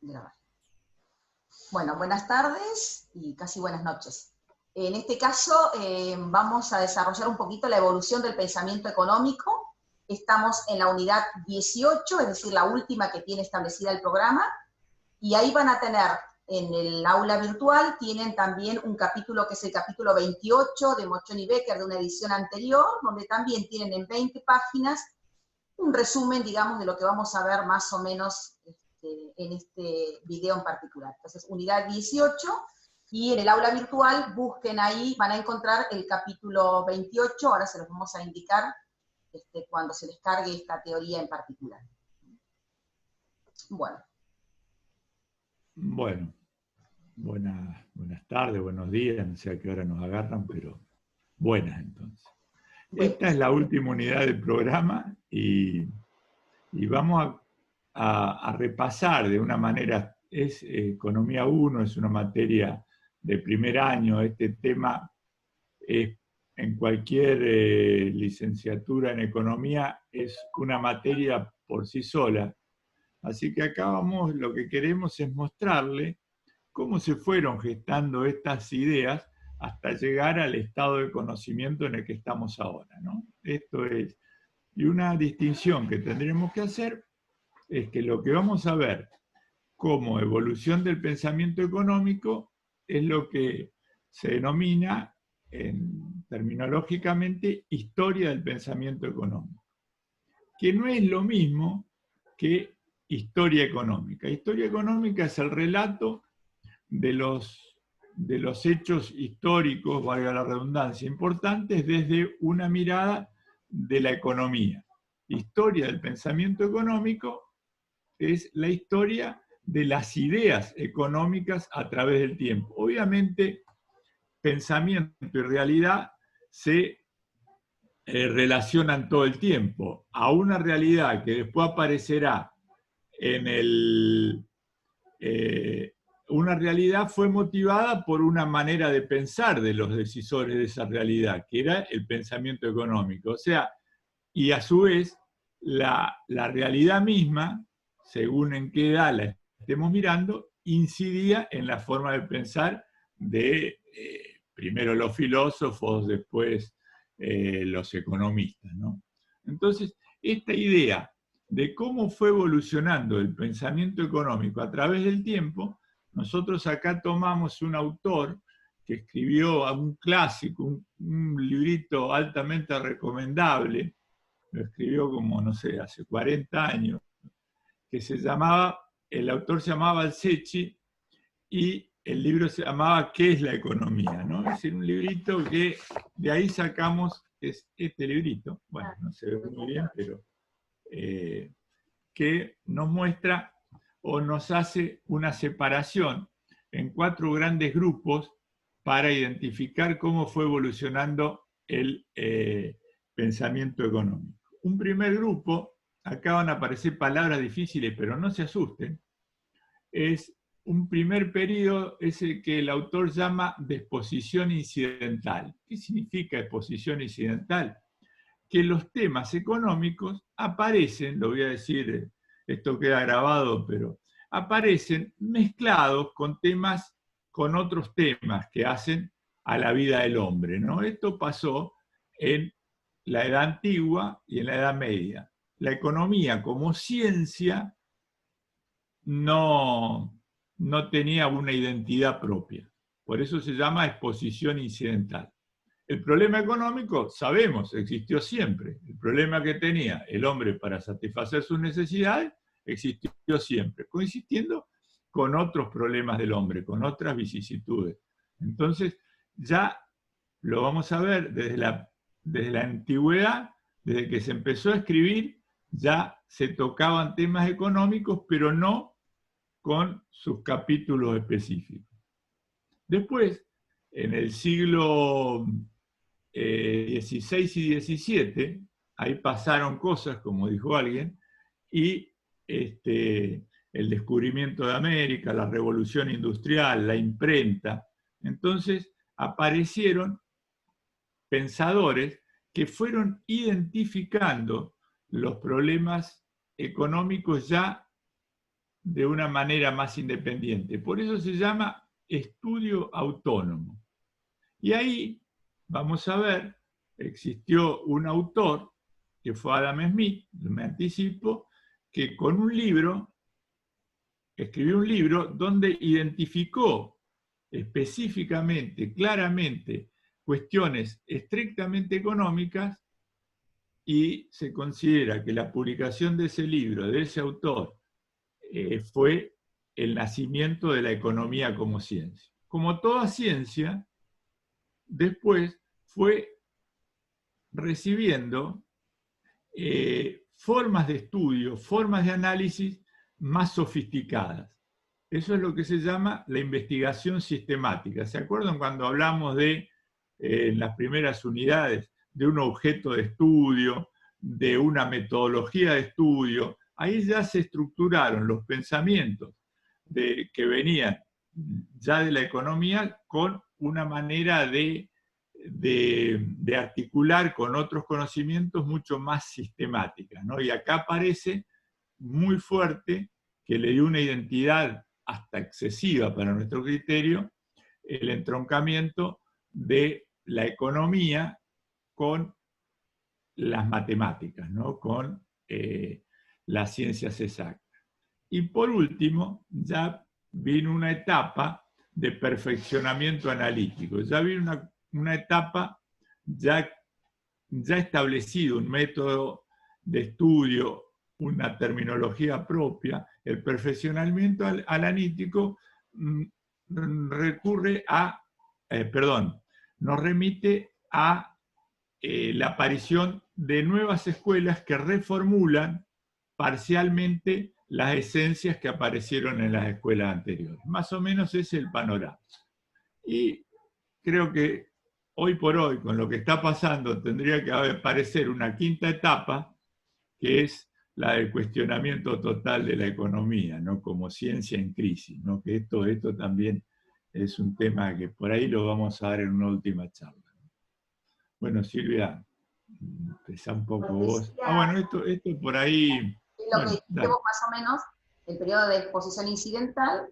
Grabar. Bueno, buenas tardes y casi buenas noches. En este caso vamos a desarrollar un poquito la evolución del pensamiento económico. Estamos en la unidad 18, es decir, la última que tiene establecida el programa, y ahí van a tener, en el aula virtual, tienen también un capítulo que es el capítulo 28 de Mochoni y Becker, de una edición anterior, donde también tienen en 20 páginas un resumen, digamos, de lo que vamos a ver más o menos en este video en particular. Entonces, unidad 18, y en el aula virtual busquen ahí, van a encontrar el capítulo 28, ahora se los vamos a indicar cuando se les cargue esta teoría en particular. Bueno. Bueno, buenas tardes, buenos días, no sé a qué hora nos agarran, pero buenas entonces. Bueno. Esta es la última unidad del programa y vamos a repasar de una manera, es Economía 1, es una materia de primer año, este tema es en cualquier licenciatura en economía es una materia por sí sola. Así que acá lo que queremos es mostrarle cómo se fueron gestando estas ideas hasta llegar al estado de conocimiento en el que estamos ahora, ¿no? Esto es, y una distinción que tendremos que hacer es que lo que vamos a ver como evolución del pensamiento económico es lo que se denomina terminológicamente historia del pensamiento económico, que no es lo mismo que historia económica. Historia económica es el relato de los hechos históricos, valga la redundancia, importantes desde una mirada de la economía. Historia del pensamiento económico es la historia de las ideas económicas a través del tiempo. Obviamente, pensamiento y realidad se relacionan todo el tiempo a una realidad que después aparecerá en una realidad fue motivada por una manera de pensar de los decisores de esa realidad, que era el pensamiento económico. O sea, y a su vez, la realidad misma, según en qué edad la estemos mirando, incidía en la forma de pensar de primero los filósofos, después los economistas, ¿no? Entonces, esta idea de cómo fue evolucionando el pensamiento económico a través del tiempo, nosotros acá tomamos un autor que escribió un clásico, un librito altamente recomendable, lo escribió como, no sé, hace 40 años, que el autor se llamaba Alsecchi y el libro se llamaba ¿Qué es la economía? ¿No? Es decir, un librito que de ahí sacamos, es este librito, bueno, no se ve muy bien, pero que nos muestra o nos hace una separación en 4 grandes grupos para identificar cómo fue evolucionando el pensamiento económico. Un primer grupo, acá van a aparecer palabras difíciles, pero no se asusten, es un primer periodo, es el que el autor llama de exposición incidental. ¿Qué significa exposición incidental? Que los temas económicos aparecen, lo voy a decir, esto queda grabado, pero aparecen mezclados con otros temas que hacen a la vida del hombre, ¿no? Esto pasó en la Edad Antigua y en la Edad Media. La economía como ciencia no tenía una identidad propia. Por eso se llama exposición incidental. El problema económico, sabemos, existió siempre. El problema que tenía el hombre para satisfacer sus necesidades existió siempre, coexistiendo con otros problemas del hombre, con otras vicisitudes. Entonces, ya lo vamos a ver desde la antigüedad, desde que se empezó a escribir, ya se tocaban temas económicos, pero no con sus capítulos específicos. Después, en el siglo XVI y XVII, ahí pasaron cosas, como dijo alguien, y el descubrimiento de América, la revolución industrial, la imprenta. Entonces aparecieron pensadores que fueron identificando los problemas económicos ya de una manera más independiente. Por eso se llama estudio autónomo. Y ahí, vamos a ver, existió un autor, que fue Adam Smith, me anticipo, que con un libro, escribió un libro donde identificó específicamente, claramente, cuestiones estrictamente económicas, y se considera que la publicación de ese libro, de ese autor, fue el nacimiento de la economía como ciencia. Como toda ciencia, después fue recibiendo formas de estudio, formas de análisis más sofisticadas. Eso es lo que se llama la investigación sistemática. ¿Se acuerdan cuando hablamos de, en las primeras unidades, de un objeto de estudio, de una metodología de estudio? Ahí ya se estructuraron los pensamientos que venían ya de la economía con una manera de articular con otros conocimientos mucho más sistemáticas, ¿no? Y acá aparece muy fuerte, que le dio una identidad hasta excesiva para nuestro criterio, el entroncamiento de la economía con las matemáticas, ¿no? Con las ciencias exactas. Y por último, ya vino una etapa de perfeccionamiento analítico, ya vino una etapa ya establecido, un método de estudio, una terminología propia. El perfeccionamiento analítico recurre a, nos remite a la aparición de nuevas escuelas que reformulan parcialmente las esencias que aparecieron en las escuelas anteriores. Más o menos ese es el panorama. Y creo que hoy por hoy, con lo que está pasando, tendría que aparecer una quinta etapa, que es la del cuestionamiento total de la economía, ¿no? Como ciencia en crisis, ¿no? Que esto también es un tema que por ahí lo vamos a dar en una última charla. Bueno, Silvia, empezá un poco vos. Bueno, esto por ahí... Lo que dijimos más o menos, el periodo de exposición incidental,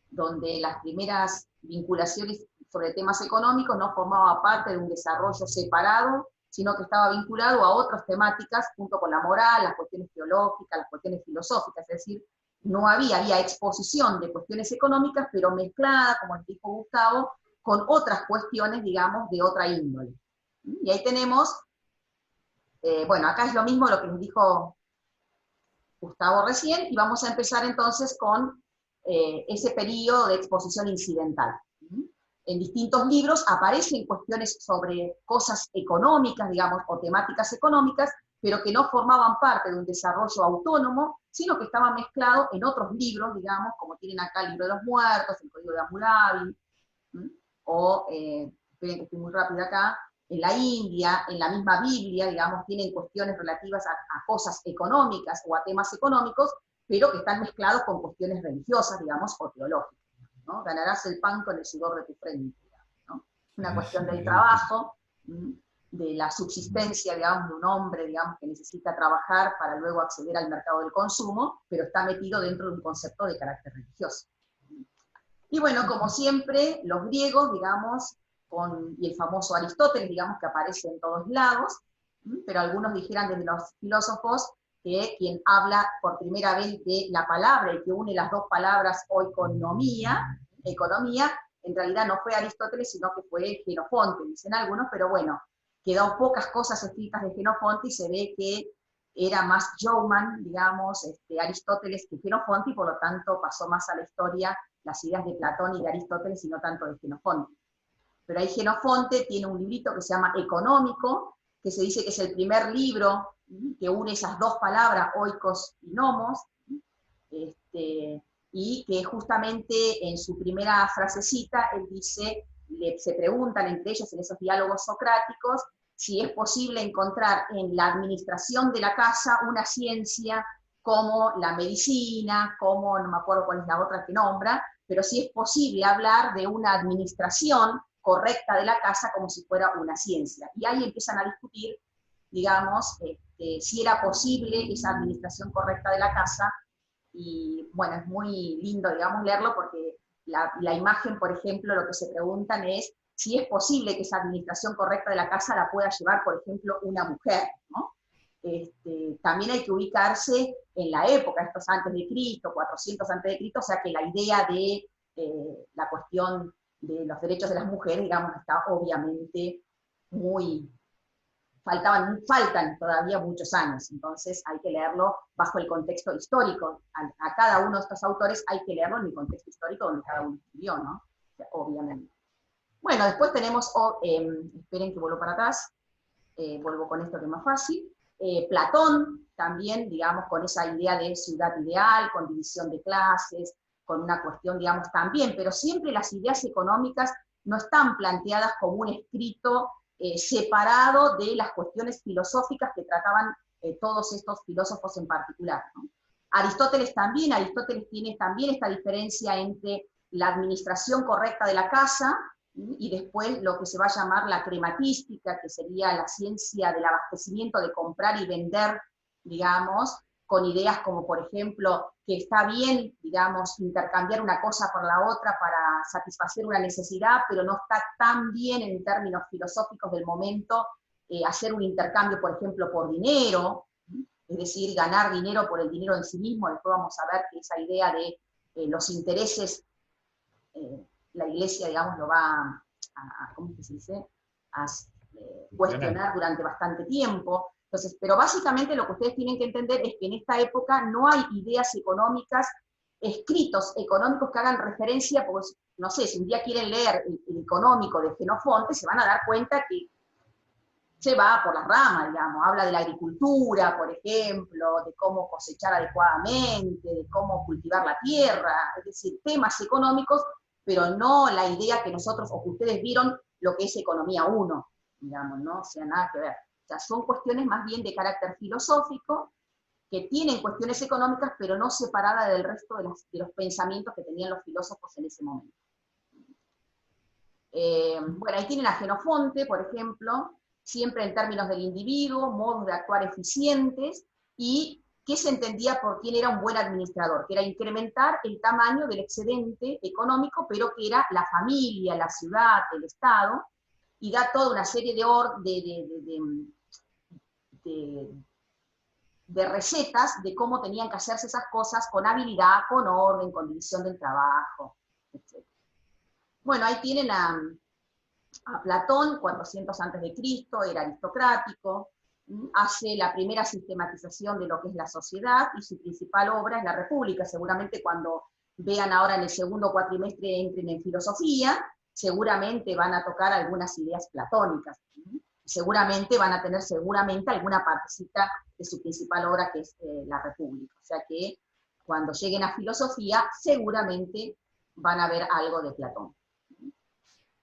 donde las primeras vinculaciones sobre temas económicos no formaba parte de un desarrollo separado, sino que estaba vinculado a otras temáticas, junto con la moral, las cuestiones teológicas, las cuestiones filosóficas, es decir, no había exposición de cuestiones económicas, pero mezclada, como el dijo Gustavo, con otras cuestiones, digamos, de otra índole. Y ahí tenemos, bueno, acá es lo mismo lo que nos dijo Gustavo recién, y vamos a empezar entonces con ese periodo de exposición incidental. En distintos libros aparecen cuestiones sobre cosas económicas, digamos, o temáticas económicas, pero que no formaban parte de un desarrollo autónomo, sino que estaban mezclados en otros libros, digamos, como tienen acá el Libro de los Muertos, el Código de Hammurabi, o, esperen que estoy muy rápida acá, en la India, en la misma Biblia, digamos, tienen cuestiones relativas a cosas económicas o a temas económicos, pero que están mezclados con cuestiones religiosas, digamos, o teológicas, ¿no? Ganarás el pan con el sudor de tu frente, ¿no? Una cuestión del trabajo, de la subsistencia, digamos, de un hombre, digamos, que necesita trabajar para luego acceder al mercado del consumo, pero está metido dentro de un concepto de carácter religioso. Y bueno, como siempre, los griegos, digamos, y el famoso Aristóteles, digamos, que aparece en todos lados, pero algunos dijeran desde los filósofos que quien habla por primera vez de la palabra y que une las dos palabras oikonomía, economía, en realidad no fue Aristóteles, sino que fue Jenofonte, dicen algunos, pero bueno, quedó pocas cosas escritas de Jenofonte y se ve que era más showman, digamos, Aristóteles que Jenofonte, y por lo tanto pasó más a la historia las ideas de Platón y de Aristóteles y no tanto de Jenofonte. Pero ahí Jenofonte tiene un librito que se llama Económico, que se dice que es el primer libro que une esas dos palabras, oikos y nomos, y que justamente en su primera frasecita él dice, se preguntan entre ellos en esos diálogos socráticos, si es posible encontrar en la administración de la casa una ciencia como la medicina, como, no me acuerdo cuál es la otra que nombra, pero si es posible hablar de una administración correcta de la casa como si fuera una ciencia. Y ahí empiezan a discutir, digamos, si era posible esa administración correcta de la casa, y bueno, es muy lindo, digamos, leerlo porque la imagen, por ejemplo, lo que se preguntan es si es posible que esa administración correcta de la casa la pueda llevar, por ejemplo, una mujer, ¿no? También hay que ubicarse en la época, esto es antes de Cristo, 400 antes de Cristo, o sea que la idea de la cuestión de los derechos de las mujeres, digamos, está obviamente muy, faltan todavía muchos años, entonces hay que leerlo bajo el contexto histórico. A cada uno de estos autores hay que leerlo en el contexto histórico donde cada uno escribió, ¿no? O sea, obviamente. Bueno, después tenemos, esperen que vuelvo para atrás, vuelvo con esto que es más fácil. Platón también, digamos, con esa idea de ciudad ideal, con división de clases, con una cuestión, digamos, también, pero siempre las ideas económicas no están planteadas como un escrito separado de las cuestiones filosóficas que trataban todos estos filósofos en particular, ¿no? Aristóteles tiene también esta diferencia entre la administración correcta de la casa y después lo que se va a llamar la crematística, que sería la ciencia del abastecimiento, de comprar y vender, digamos, con ideas como, por ejemplo, que está bien, digamos, intercambiar una cosa por la otra para satisfacer una necesidad, pero no está tan bien en términos filosóficos del momento hacer un intercambio, por ejemplo, por dinero, es decir, ganar dinero por el dinero en sí mismo. Después vamos a ver que esa idea de los intereses, la Iglesia, digamos, lo va ¿cómo se dice?, a cuestionar durante bastante tiempo. Entonces, pero básicamente lo que ustedes tienen que entender es que en esta época no hay ideas económicas, escritos económicos que hagan referencia, porque, no sé, si un día quieren leer el económico de Jenofonte, se van a dar cuenta que se va por las ramas, digamos, habla de la agricultura, por ejemplo, de cómo cosechar adecuadamente, de cómo cultivar la tierra, es decir, temas económicos, pero no la idea que nosotros, o que ustedes vieron, lo que es economía 1, digamos, ¿no? O sea, nada que ver. O sea, son cuestiones más bien de carácter filosófico, que tienen cuestiones económicas, pero no separadas del resto de los pensamientos que tenían los filósofos en ese momento. Bueno, ahí tienen a Jenofonte, por ejemplo, siempre en términos del individuo, modos de actuar eficientes, y qué se entendía por quién era un buen administrador, que era incrementar el tamaño del excedente económico, pero que era la familia, la ciudad, el Estado, y da toda una serie de recetas de cómo tenían que hacerse esas cosas con habilidad, con orden, con división del trabajo, etc. Bueno, ahí tienen a Platón, 400 antes de Cristo, era aristocrático, hace la primera sistematización de lo que es la sociedad, y su principal obra es La República. Seguramente cuando vean ahora en el segundo cuatrimestre entren en filosofía, seguramente van a tocar algunas ideas platónicas, seguramente van a tener alguna partecita de su principal obra, que es La República. O sea que cuando lleguen a filosofía, seguramente van a ver algo de Platón.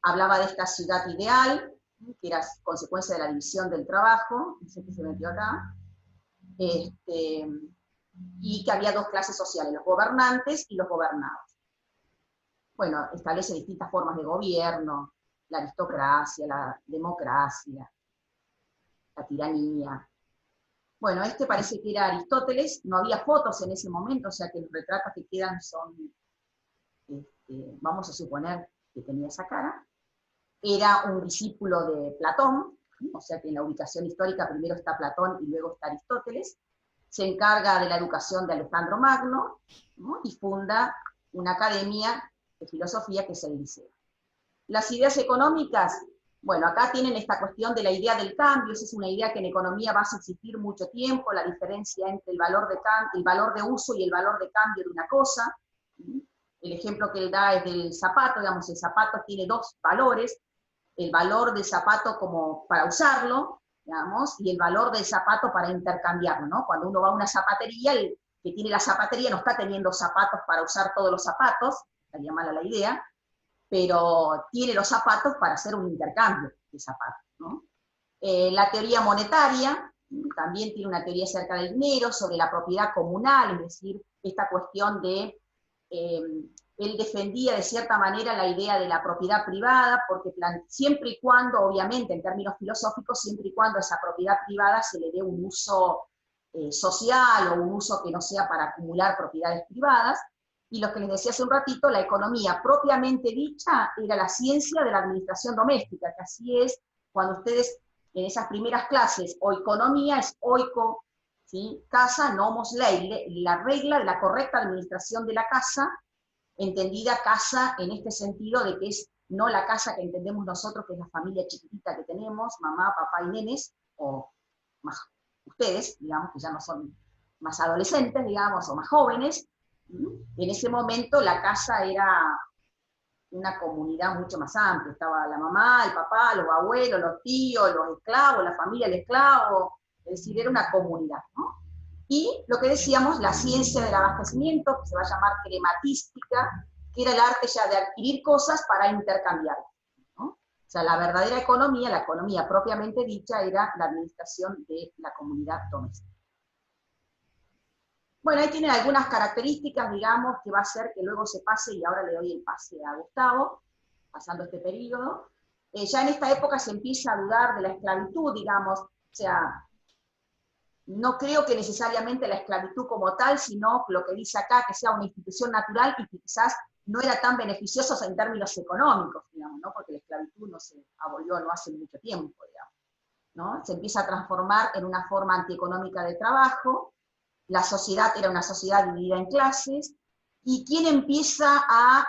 Hablaba de esta ciudad ideal, que era consecuencia de la división del trabajo, no sé qué se metió acá, y que había dos clases sociales, los gobernantes y los gobernados. Bueno, establece distintas formas de gobierno, la aristocracia, la democracia, la tiranía. Bueno, este parece que era Aristóteles, no había fotos en ese momento, o sea que los retratos que quedan son, vamos a suponer que tenía esa cara. Era un discípulo de Platón, o sea que en la ubicación histórica primero está Platón y luego está Aristóteles. Se encarga de la educación de Alejandro Magno, ¿no?, y funda una academia de filosofía que es el Liceo. Las ideas económicas, bueno, acá tienen esta cuestión de la idea del cambio. Esa es una idea que en economía va a subsistir mucho tiempo, la diferencia entre el valor de uso y el valor de cambio de una cosa. El ejemplo que él da es del zapato, digamos, el zapato tiene dos valores, el valor del zapato como para usarlo, digamos, y el valor del zapato para intercambiarlo, ¿no? Cuando uno va a una zapatería, el que tiene la zapatería no está teniendo zapatos para usar todos los zapatos, estaría mala la idea, pero tiene los zapatos para hacer un intercambio de zapatos, ¿no? La teoría monetaria también tiene una teoría acerca del dinero, sobre la propiedad comunal, es decir, esta cuestión de él defendía de cierta manera la idea de la propiedad privada, porque siempre y cuando, obviamente, en términos filosóficos, siempre y cuando a esa propiedad privada se le dé un uso social o un uso que no sea para acumular propiedades privadas. Y lo que les decía hace un ratito, la economía propiamente dicha era la ciencia de la administración doméstica, que así es cuando ustedes en esas primeras clases, oikonomía es oiko, ¿sí? Casa, nomos, ley, la regla de la correcta administración de la casa, entendida casa en este sentido de que es no la casa que entendemos nosotros, que es la familia chiquitita que tenemos, mamá, papá y nenes, o más ustedes, digamos, que ya no son más adolescentes, digamos, o más jóvenes. En ese momento la casa era una comunidad mucho más amplia, estaba la mamá, el papá, los abuelos, los tíos, los esclavos, la familia del esclavo, es decir, era una comunidad, ¿no? Y lo que decíamos, la ciencia del abastecimiento, que se va a llamar crematística, que era el arte ya de adquirir cosas para intercambiarlas, ¿no? O sea, la verdadera economía, la economía propiamente dicha, era la administración de la comunidad doméstica. Bueno, ahí tienen algunas características, digamos, que va a hacer que luego se pase, y ahora le doy el pase a Gustavo, pasando este periodo. Ya en esta época se empieza a dudar de la esclavitud, digamos, o sea, no creo que necesariamente la esclavitud como tal, sino lo que dice acá, que sea una institución natural y que quizás no era tan beneficiosa en términos económicos, digamos, ¿no? Porque la esclavitud no se abolió no hace mucho tiempo, digamos, ¿no? Se empieza a transformar en una forma antieconómica de trabajo, la sociedad era una sociedad dividida en clases, y quien empieza a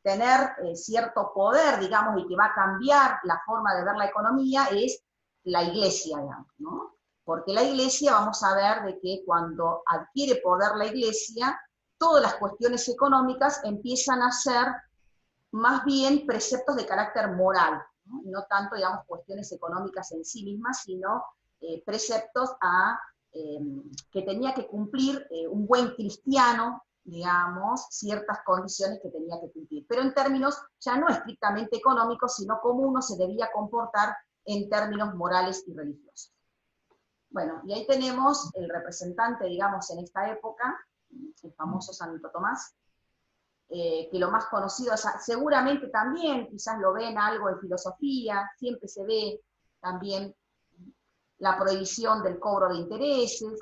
tener cierto poder, digamos, y que va a cambiar la forma de ver la economía es la iglesia, digamos, ¿no? Porque la iglesia, vamos a ver de que cuando adquiere poder la iglesia, todas las cuestiones económicas empiezan a ser más bien preceptos de carácter moral, no tanto, digamos, cuestiones económicas en sí mismas, sino preceptos que tenía que cumplir un buen cristiano, digamos, ciertas condiciones que tenía que cumplir. Pero en términos ya no estrictamente económicos, sino cómo uno se debía comportar en términos morales y religiosos. Bueno, y ahí tenemos el representante, digamos, en esta época, el famoso Santo Tomás, que lo más conocido, seguramente también, quizás lo ven algo en filosofía, siempre se ve también la prohibición del cobro de intereses,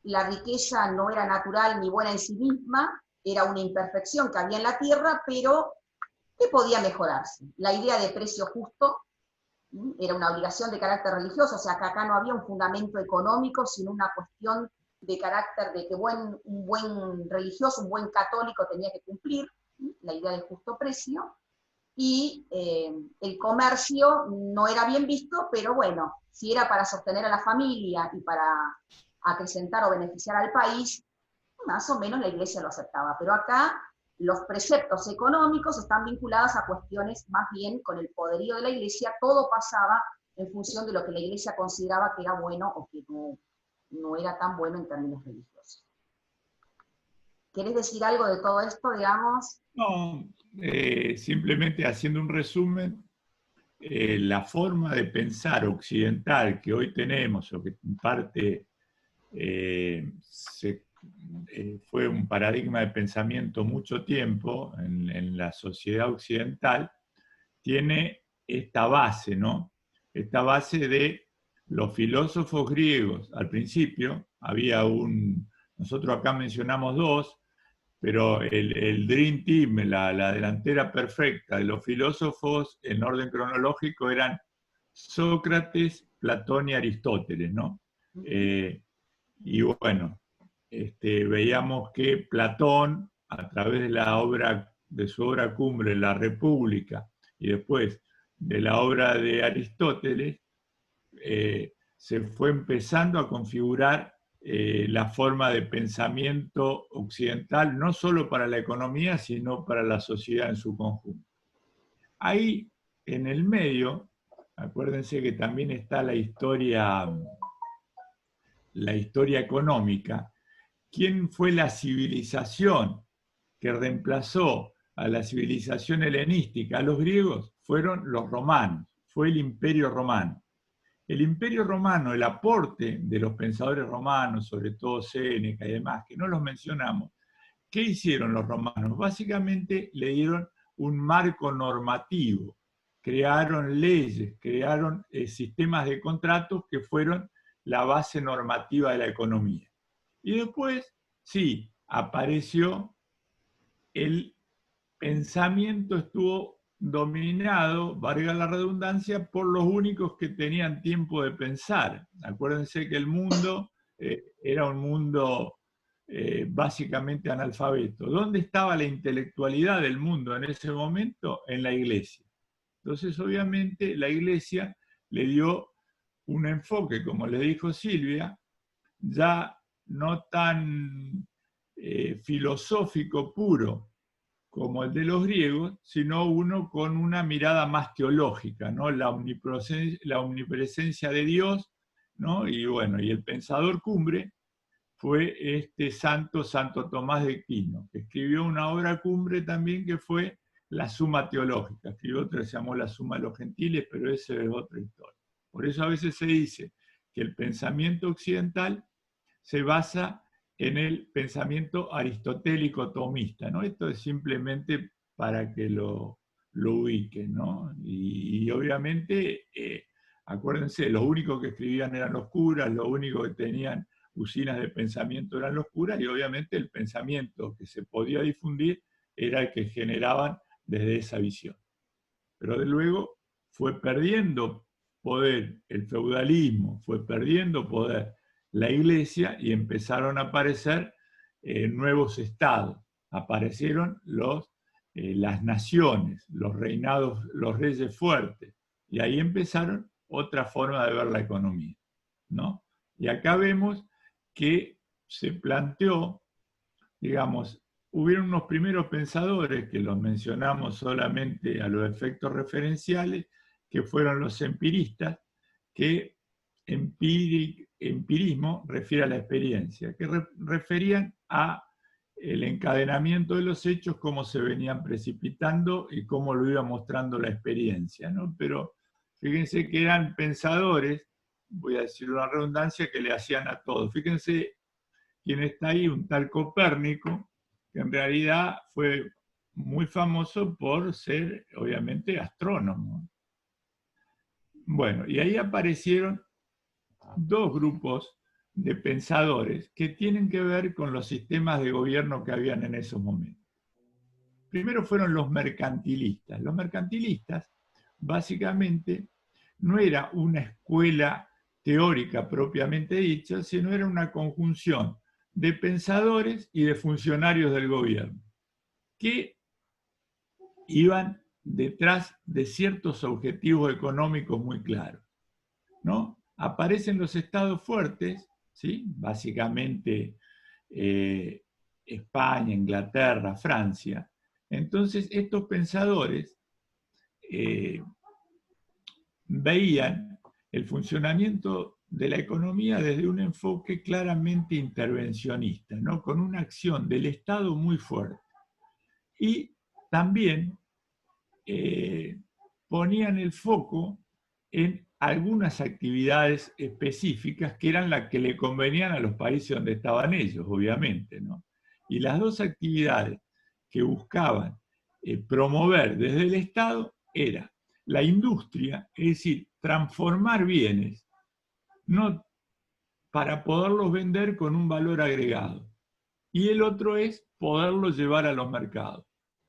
la riqueza no era natural ni buena en sí misma, era una imperfección que había en la tierra, pero que podía mejorarse. La idea de precio justo era una obligación de carácter religioso, o sea que acá no había un fundamento económico, sino una cuestión de carácter de que un buen religioso, un buen católico tenía que cumplir, la idea del justo precio, y el comercio no era bien visto, pero bueno, si era para sostener a la familia y para acrecentar o beneficiar al país, más o menos la iglesia lo aceptaba. Pero acá los preceptos económicos están vinculados a cuestiones más bien con el poderío de la iglesia, todo pasaba en función de lo que la iglesia consideraba que era bueno o que no era tan bueno en términos religiosos. ¿Querés decir algo de todo esto, digamos? No, simplemente haciendo un resumen, la forma de pensar occidental que hoy tenemos, o que en parte fue un paradigma de pensamiento mucho tiempo en la sociedad occidental, tiene esta base, ¿no? Esta base de los filósofos griegos. Al principio había nosotros acá mencionamos dos, pero el Dream Team, la delantera perfecta de los filósofos en orden cronológico eran Sócrates, Platón y Aristóteles, ¿no? Y bueno, veíamos que Platón, a través de su obra cumbre, La República, y después de la obra de Aristóteles, se fue empezando a configurar la forma de pensamiento occidental, no solo para la economía, sino para la sociedad en su conjunto. Ahí, en el medio, acuérdense que también está la historia económica. ¿Quién fue la civilización que reemplazó a la civilización helenística, a los griegos? Fueron los romanos, fue el Imperio Romano. El Imperio Romano, el aporte de los pensadores romanos, sobre todo Séneca y demás, que no los mencionamos, ¿qué hicieron los romanos? Básicamente le dieron un marco normativo, crearon leyes, crearon sistemas de contratos que fueron la base normativa de la economía. Y después, sí, apareció el pensamiento, estuvo dominado, valga la redundancia, por los únicos que tenían tiempo de pensar. Acuérdense que el mundo era un mundo básicamente analfabeto. ¿Dónde estaba la intelectualidad del mundo en ese momento? En la iglesia. Entonces, obviamente, la iglesia le dio un enfoque, como le dijo Silvia, ya no tan filosófico puro como el de los griegos, sino uno con una mirada más teológica, ¿no? La omnipresencia de Dios, ¿no? Y bueno, y el pensador cumbre fue este Santo Tomás de Aquino, que escribió una obra cumbre también que fue la Suma Teológica. Escribió otra que se llamó la Suma de los Gentiles, pero esa es otra historia. Por eso a veces se dice que el pensamiento occidental se basa en el pensamiento aristotélico tomista, ¿no? Esto es simplemente para que lo ubiquen, ¿no? Y obviamente, acuérdense, los únicos que escribían eran los curas, los únicos que tenían usinas de pensamiento eran los curas, y obviamente el pensamiento que se podía difundir era el que generaban desde esa visión. Pero de luego fue perdiendo poder el feudalismo, fue perdiendo poder la iglesia y empezaron a aparecer nuevos estados. Aparecieron las naciones, los reinados, los reyes fuertes, y ahí empezaron otra forma de ver la economía, ¿no? Y acá vemos que se planteó, digamos, hubieron unos primeros pensadores, que los mencionamos solamente a los efectos referenciales, que fueron los empiristas, que empirismo refiere a la experiencia, que referían a el encadenamiento de los hechos, cómo se venían precipitando y cómo lo iba mostrando la experiencia, ¿no? Pero fíjense que eran pensadores, voy a decir una redundancia, que le hacían a todo. Fíjense quién está ahí, un tal Copérnico, que en realidad fue muy famoso por ser, obviamente, astrónomo. Bueno, y ahí aparecieron dos grupos de pensadores que tienen que ver con los sistemas de gobierno que habían en esos momentos. Primero fueron los mercantilistas. Los mercantilistas, básicamente, no era una escuela teórica propiamente dicha, sino era una conjunción de pensadores y de funcionarios del gobierno, que iban detrás de ciertos objetivos económicos muy claros, ¿no? Aparecen los estados fuertes, ¿sí? Básicamente España, Inglaterra, Francia. Entonces estos pensadores veían el funcionamiento de la economía desde un enfoque claramente intervencionista, ¿no? Con una acción del Estado muy fuerte. Y también ponían el foco en algunas actividades específicas que eran las que le convenían a los países donde estaban ellos, obviamente, ¿no? Y las dos actividades que buscaban promover desde el Estado era la industria, es decir, transformar bienes, no para poderlos vender con un valor agregado. Y el otro es poderlos llevar a los mercados.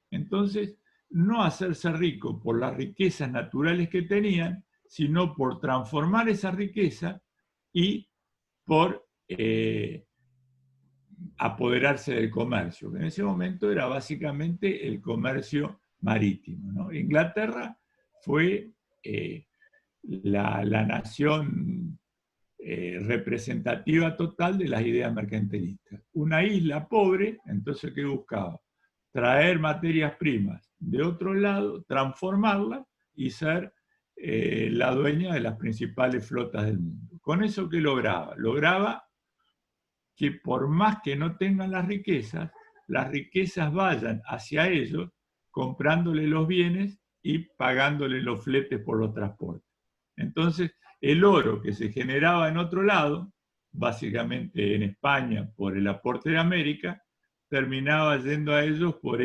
Entonces, no hacerse rico por las riquezas naturales que tenían, sino por transformar esa riqueza y por apoderarse del comercio, que en ese momento era básicamente el comercio marítimo, ¿no? Inglaterra fue la nación representativa total de las ideas mercantilistas. Una isla pobre, entonces, ¿qué buscaba? Traer materias primas de otro lado, transformarlas y ser la dueña de las principales flotas del mundo. ¿Con eso qué lograba? Lograba que por más que no tengan las riquezas vayan hacia ellos comprándole los bienes y pagándole los fletes por los transportes. Entonces, el oro que se generaba en otro lado, básicamente en España por el aporte de América, terminaba yendo a ellos por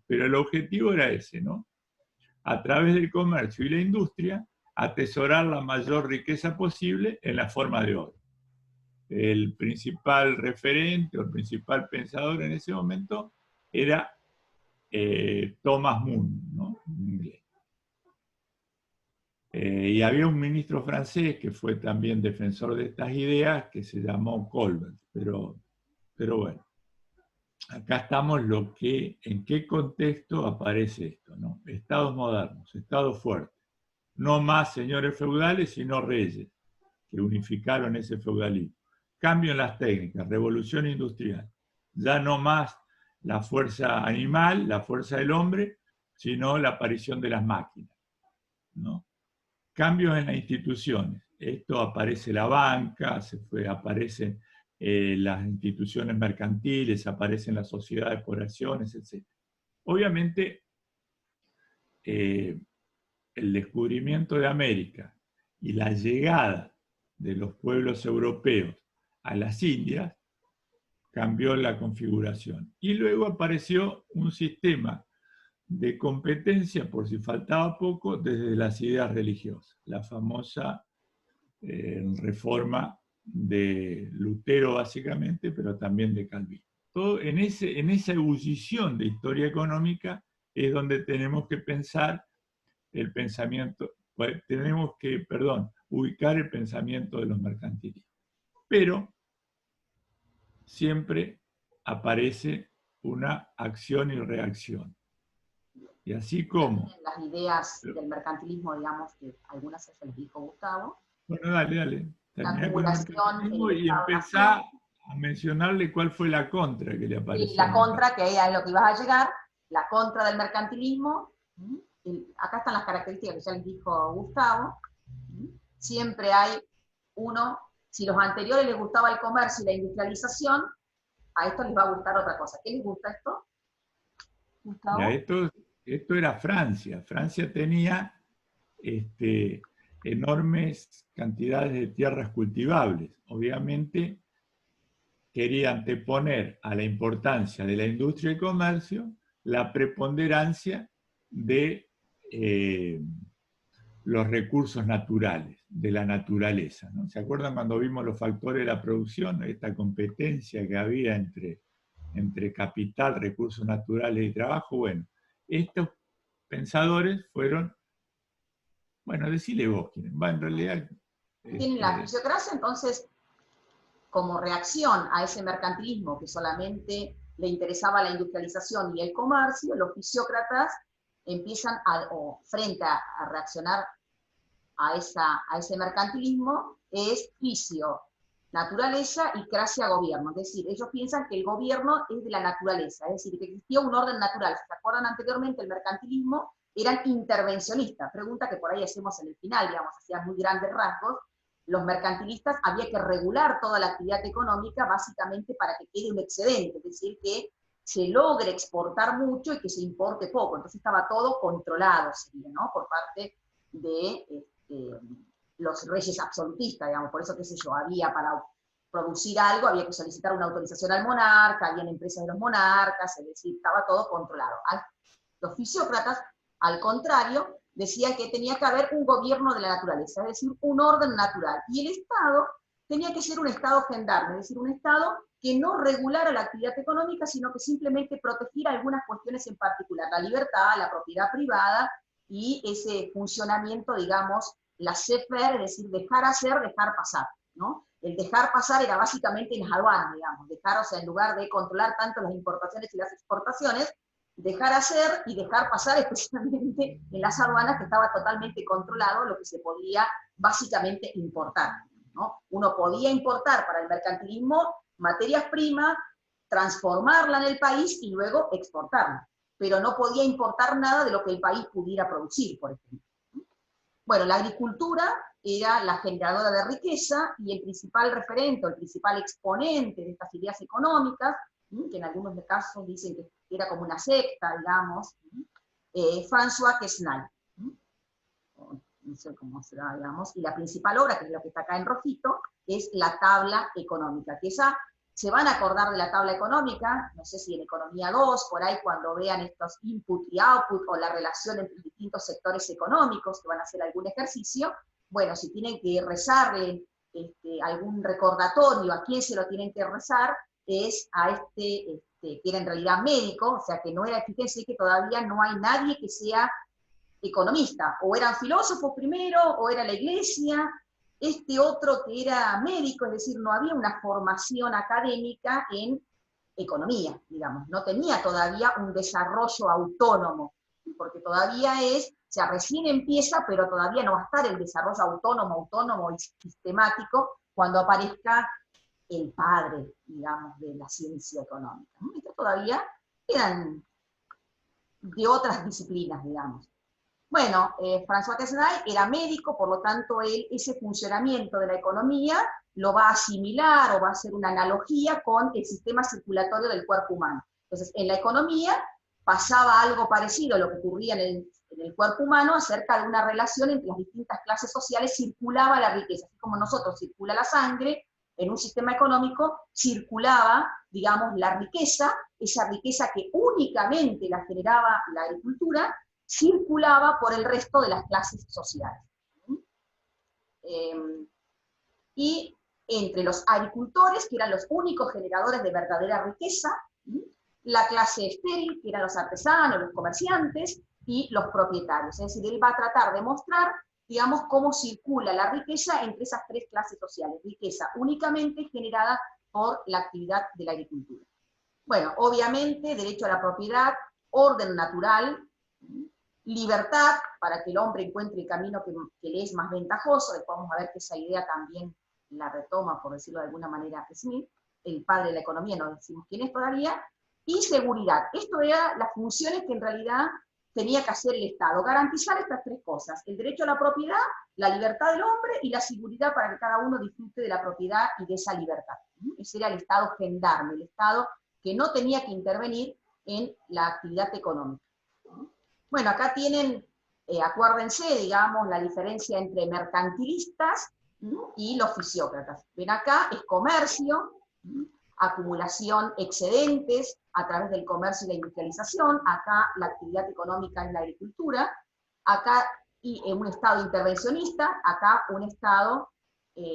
pero el objetivo era ese, ¿no? A través del comercio y la industria, atesorar la mayor riqueza posible en la forma de oro. El principal referente o el principal pensador en ese momento era Thomas Moon, ¿no? En inglés. Y había un ministro francés que fue también defensor de estas ideas, que se llamó Colbert, pero bueno, acá estamos en qué contexto aparece esto, ¿no? Estados modernos, estados fuertes, no más señores feudales, sino reyes, que unificaron ese feudalismo. Cambio en las técnicas, revolución industrial, ya no más la fuerza animal, la fuerza del hombre, sino la aparición de las máquinas, ¿no? Cambios en las instituciones. Esto aparece la banca, aparecen las instituciones mercantiles, aparecen las sociedades por acciones, etc. Obviamente, el descubrimiento de América y la llegada de los pueblos europeos a las Indias cambió la configuración. Y luego apareció un sistema de competencia, por si faltaba poco, desde las ideas religiosas. La famosa reforma de Lutero, básicamente, pero también de Calvino. Todo en esa ebullición de historia económica es donde tenemos que pensar el pensamiento, ubicar el pensamiento de los mercantilistas. Pero siempre aparece una acción y reacción. Y así como... Las ideas del mercantilismo, digamos, que algunas se les dijo Gustavo. Bueno, dale. Termina con el mercantilismo y empezá a mencionarle cuál fue la contra que le apareció. Sí, la contra, que es lo que ibas a llegar, la contra del mercantilismo. Acá están las características que ya les dijo Gustavo. Siempre hay uno, si los anteriores les gustaba el comercio y la industrialización, a esto les va a gustar otra cosa. ¿Qué les gusta esto, Gustavo? Ya, esto era Francia. Francia tenía enormes cantidades de tierras cultivables. Obviamente quería anteponer a la importancia de la industria y el comercio la preponderancia de los recursos naturales, de la naturaleza, ¿no? ¿Se acuerdan cuando vimos los factores de la producción? Esta competencia que había entre capital, recursos naturales y trabajo. Bueno, estos pensadores fueron, bueno, decile vos quién, en realidad... Tienen la fisiocracia, entonces, como reacción a ese mercantilismo que solamente le interesaba la industrialización y el comercio, los fisiócratas empiezan frente a reaccionar a ese mercantilismo, es fisio, naturaleza, y cracia, gobierno. Es decir, ellos piensan que el gobierno es de la naturaleza, es decir, que existía un orden natural. Si se acuerdan anteriormente, el mercantilismo eran intervencionistas, pregunta que por ahí hacemos en el final, digamos, hacía muy grandes rasgos. Los mercantilistas había que regular toda la actividad económica básicamente para que quede un excedente, es decir, que se logre exportar mucho y que se importe poco. Entonces estaba todo controlado, sería, ¿no? Por parte de los reyes absolutistas, digamos. Por eso, qué sé yo, para producir algo había que solicitar una autorización al monarca, habían empresas de los monarcas, es decir, estaba todo controlado. Los fisiócratas, al contrario, decían que tenía que haber un gobierno de la naturaleza, es decir, un orden natural. Y el Estado tenía que ser un Estado gendarme, es decir, un Estado que no regulara la actividad económica, sino que simplemente protegiera algunas cuestiones en particular, la libertad, la propiedad privada y ese funcionamiento, digamos, la laissez-faire, es decir, dejar hacer, dejar pasar, ¿no? El dejar pasar era básicamente en las aduanas, digamos, dejar, o sea, en lugar de controlar tanto las importaciones y las exportaciones, dejar hacer y dejar pasar, especialmente en las aduanas, que estaba totalmente controlado lo que se podía básicamente importar, ¿no? Uno podía importar para el mercantilismo materias primas, transformarla en el país y luego exportarla, pero no podía importar nada de lo que el país pudiera producir, por ejemplo. Bueno, la agricultura era la generadora de riqueza y el principal referente, el principal exponente de estas ideas económicas, que en algunos casos dicen que era como una secta, digamos, François Quesnay. No sé cómo será, digamos, y la principal obra, que es lo que está acá en rojito, es la tabla económica, que esa se van a acordar de la tabla económica, no sé si en Economía 2, por ahí cuando vean estos input y output, o la relación entre distintos sectores económicos, que van a hacer algún ejercicio, bueno, si tienen que rezarle algún recordatorio, a quién se lo tienen que rezar, es a que era en realidad médico, o sea que no era, fíjense que todavía no hay nadie que sea economista, o eran filósofos primero, o era la iglesia, este otro que era médico, es decir, no había una formación académica en economía, digamos, no tenía todavía un desarrollo autónomo, porque todavía o sea, recién empieza, pero todavía no va a estar el desarrollo autónomo y sistemático cuando aparezca el padre, digamos, de la ciencia económica. Esto todavía eran de otras disciplinas, digamos. Bueno, François Quesnay era médico, por lo tanto, él ese funcionamiento de la economía lo va a asimilar o va a hacer una analogía con el sistema circulatorio del cuerpo humano. Entonces, en la economía pasaba algo parecido a lo que ocurría en el cuerpo humano acerca de una relación entre las distintas clases sociales, circulaba la riqueza, así como nosotros circula la sangre, en un sistema económico circulaba, digamos, la riqueza, esa riqueza que únicamente la generaba la agricultura, circulaba por el resto de las clases sociales. Y entre los agricultores, que eran los únicos generadores de verdadera riqueza, la clase estéril, que eran los artesanos, los comerciantes, y los propietarios. Es decir, él va a tratar de mostrar, digamos, cómo circula la riqueza entre esas tres clases sociales. Riqueza únicamente generada por la actividad de la agricultura. Bueno, obviamente, derecho a la propiedad, orden natural, libertad para que el hombre encuentre el camino que le es más ventajoso. Después vamos a ver que esa idea también la retoma, por decirlo de alguna manera, Smith, el padre de la economía, no decimos quién es todavía, y seguridad. Esto eran las funciones que en realidad tenía que hacer el Estado, garantizar estas tres cosas: el derecho a la propiedad, la libertad del hombre y la seguridad para que cada uno disfrute de la propiedad y de esa libertad. Ese era el Estado gendarme, el Estado que no tenía que intervenir en la actividad económica. Bueno, acá tienen, acuérdense, digamos, la diferencia entre mercantilistas y los fisiócratas. Ven acá, es comercio, acumulación excedentes a través del comercio y la industrialización, acá la actividad económica es la agricultura, acá un Estado intervencionista, acá un Estado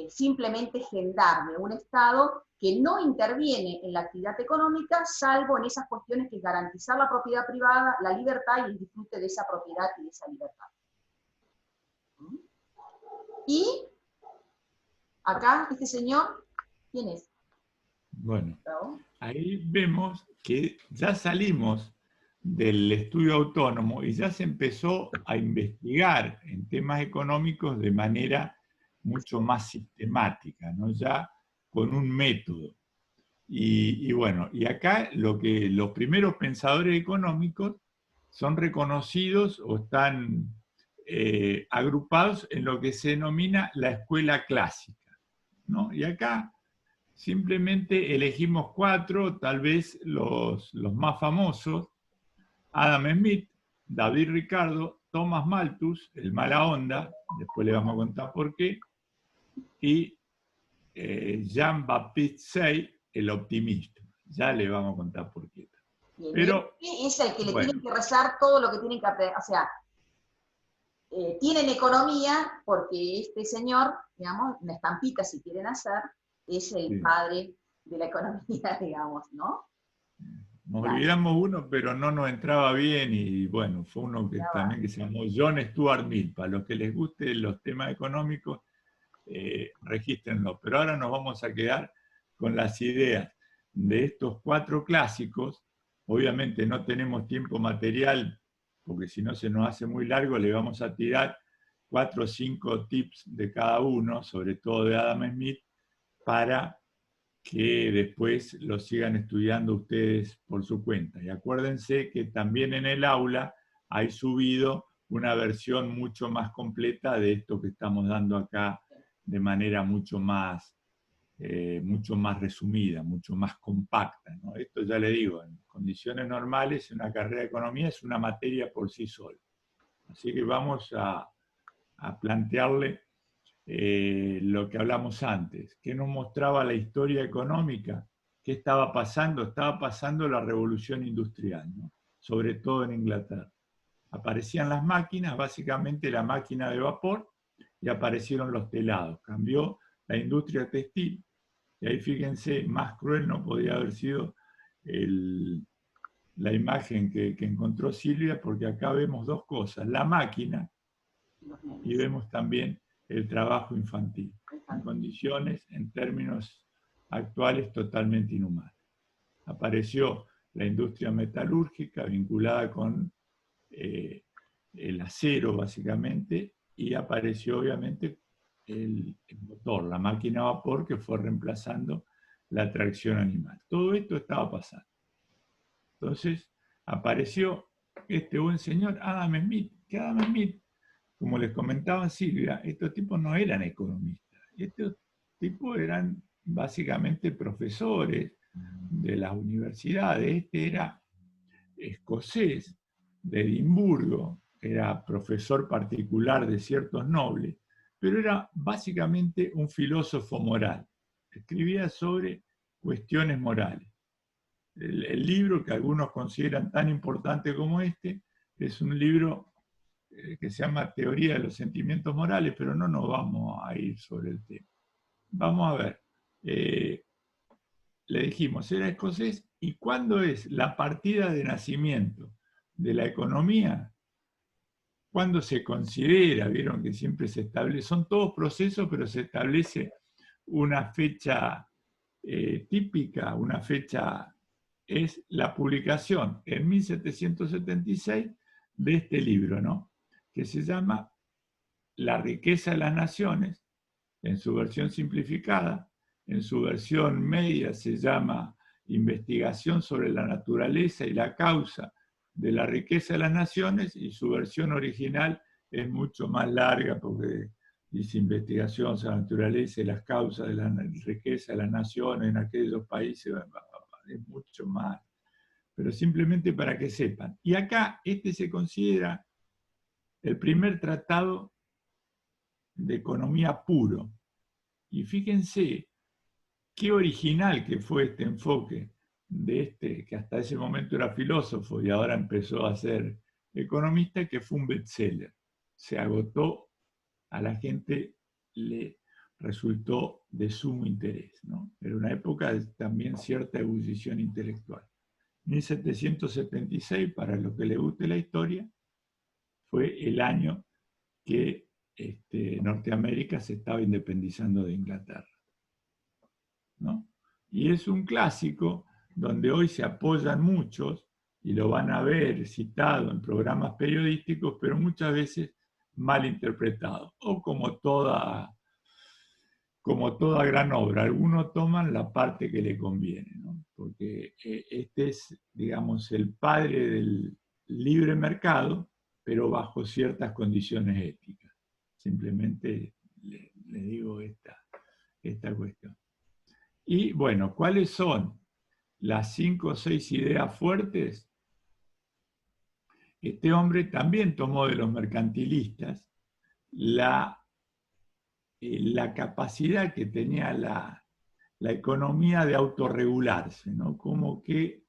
simplemente gendarme, un Estado que no interviene en la actividad económica, salvo en esas cuestiones que es garantizar la propiedad privada, la libertad y el disfrute de esa propiedad y de esa libertad. Y acá, este señor, ¿quién es? Bueno, ahí vemos que ya salimos del estudio autónomo y ya se empezó a investigar en temas económicos de manera mucho más sistemática, ¿no? Ya con un método. Y bueno, y acá los primeros pensadores económicos son reconocidos o están agrupados en lo que se denomina la escuela clásica, ¿no? Y acá simplemente elegimos 4, tal vez los más famosos: Adam Smith, David Ricardo, Thomas Malthus, el mala onda, después le vamos a contar por qué, y Jean-Baptiste Say, el optimista. Ya le vamos a contar por qué. Bien, Pero, y es el que le bueno, tienen que rezar todo lo que tienen que aprender, o sea, tienen economía porque este señor, digamos, una estampita si quieren hacer, es el sí. padre de la economía, digamos, ¿no? Nos Claro, olvidamos uno, pero no nos entraba bien, y bueno, fue uno que también que se llamó John Stuart Mill. Para los que les gusten los temas económicos, regístrenlo. Pero ahora nos vamos a quedar con las ideas de estos 4 clásicos. Obviamente no tenemos tiempo material, porque si no se nos hace muy largo. Le vamos a tirar 4 o 5 tips de cada uno, sobre todo de Adam Smith, para que después lo sigan estudiando ustedes por su cuenta. Y acuérdense que también en el aula hay subido una versión mucho más completa de esto que estamos dando acá, de manera mucho más resumida, mucho más compacta, ¿no? Esto ya le digo, en condiciones normales, una carrera de economía es una materia por sí sola. Así que vamos a plantearle lo que hablamos antes. ¿Qué nos mostraba la historia económica? ¿qué estaba pasando? Estaba pasando la revolución industrial, ¿no? Sobre todo en Inglaterra. Aparecían las máquinas, básicamente la máquina de vapor, y aparecieron los telados. Cambió la industria textil, y ahí fíjense, más cruel no podía haber sido la imagen que encontró Silvia, porque acá vemos dos cosas, la máquina y vemos también el trabajo infantil, en condiciones, en términos actuales, totalmente inhumanas. Apareció la industria metalúrgica vinculada con el acero, básicamente, y apareció obviamente el motor, la máquina a vapor, que fue reemplazando la tracción animal. Todo esto estaba pasando. Entonces apareció este buen señor Adam Smith, que Adam Smith, como les comentaba Silvia, estos tipos no eran economistas, estos tipos eran básicamente profesores de las universidades. Este era escocés de Edimburgo, era profesor particular de ciertos nobles, pero era básicamente un filósofo moral. Escribía sobre cuestiones morales. El libro que algunos consideran tan importante como este es un libro que se llama Teoría de los Sentimientos Morales, pero no nos vamos a ir sobre el tema. Vamos a ver. Le dijimos, era escocés, ¿y cuándo es la partida de nacimiento de la economía? ¿Cuándo se considera? Vieron que siempre se establece, son todos procesos, pero se establece una fecha típica, una fecha, es la publicación en 1776 de este libro, ¿no? Que se llama La riqueza de las naciones, en su versión simplificada. En su versión media se llama Investigación sobre la naturaleza y la causa de la riqueza de las naciones, y su versión original es mucho más larga porque dice Investigación sobre la naturaleza y las causas de la riqueza de las naciones en aquellos países, es mucho más. Pero simplemente para que sepan. Y acá este se considera el primer tratado de economía puro. Y fíjense qué original que fue este enfoque de este, que hasta ese momento era filósofo y ahora empezó a ser economista, que fue un bestseller. Se agotó, a la gente le resultó de sumo interés, ¿no? Era una época de también cierta ebullición intelectual. 1776, para los que les guste la historia, fue el año que Norteamérica se estaba independizando de Inglaterra, ¿no? Y es un clásico donde hoy se apoyan muchos, y lo van a ver citado en programas periodísticos, pero muchas veces mal interpretado, o como toda gran obra, algunos toman la parte que le conviene, ¿no? Porque este es, digamos, el padre del libre mercado, pero bajo ciertas condiciones éticas. Simplemente le digo esta cuestión. Y bueno, ¿cuáles son las 5 o 6 ideas fuertes? Este hombre también tomó de los mercantilistas la capacidad que tenía la economía de autorregularse, ¿no? Como que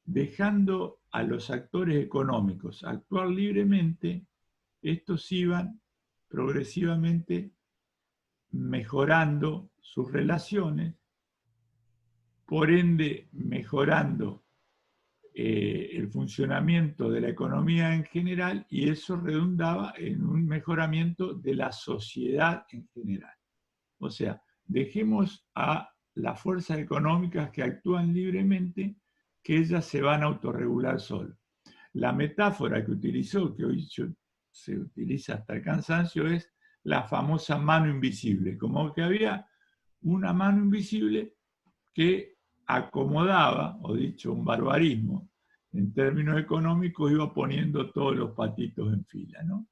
dejando a los actores económicos actuar libremente, estos iban progresivamente mejorando sus relaciones, por ende mejorando el funcionamiento de la economía en general, y eso redundaba en un mejoramiento de la sociedad en general. O sea, dejemos a las fuerzas económicas que actúan libremente, que ellas se van a autorregular solas. La metáfora que utilizó, que hoy se utiliza hasta el cansancio, es la famosa mano invisible, como que había una mano invisible que acomodaba, o dicho un barbarismo, en términos económicos, iba poniendo todos los patitos en fila, ¿no?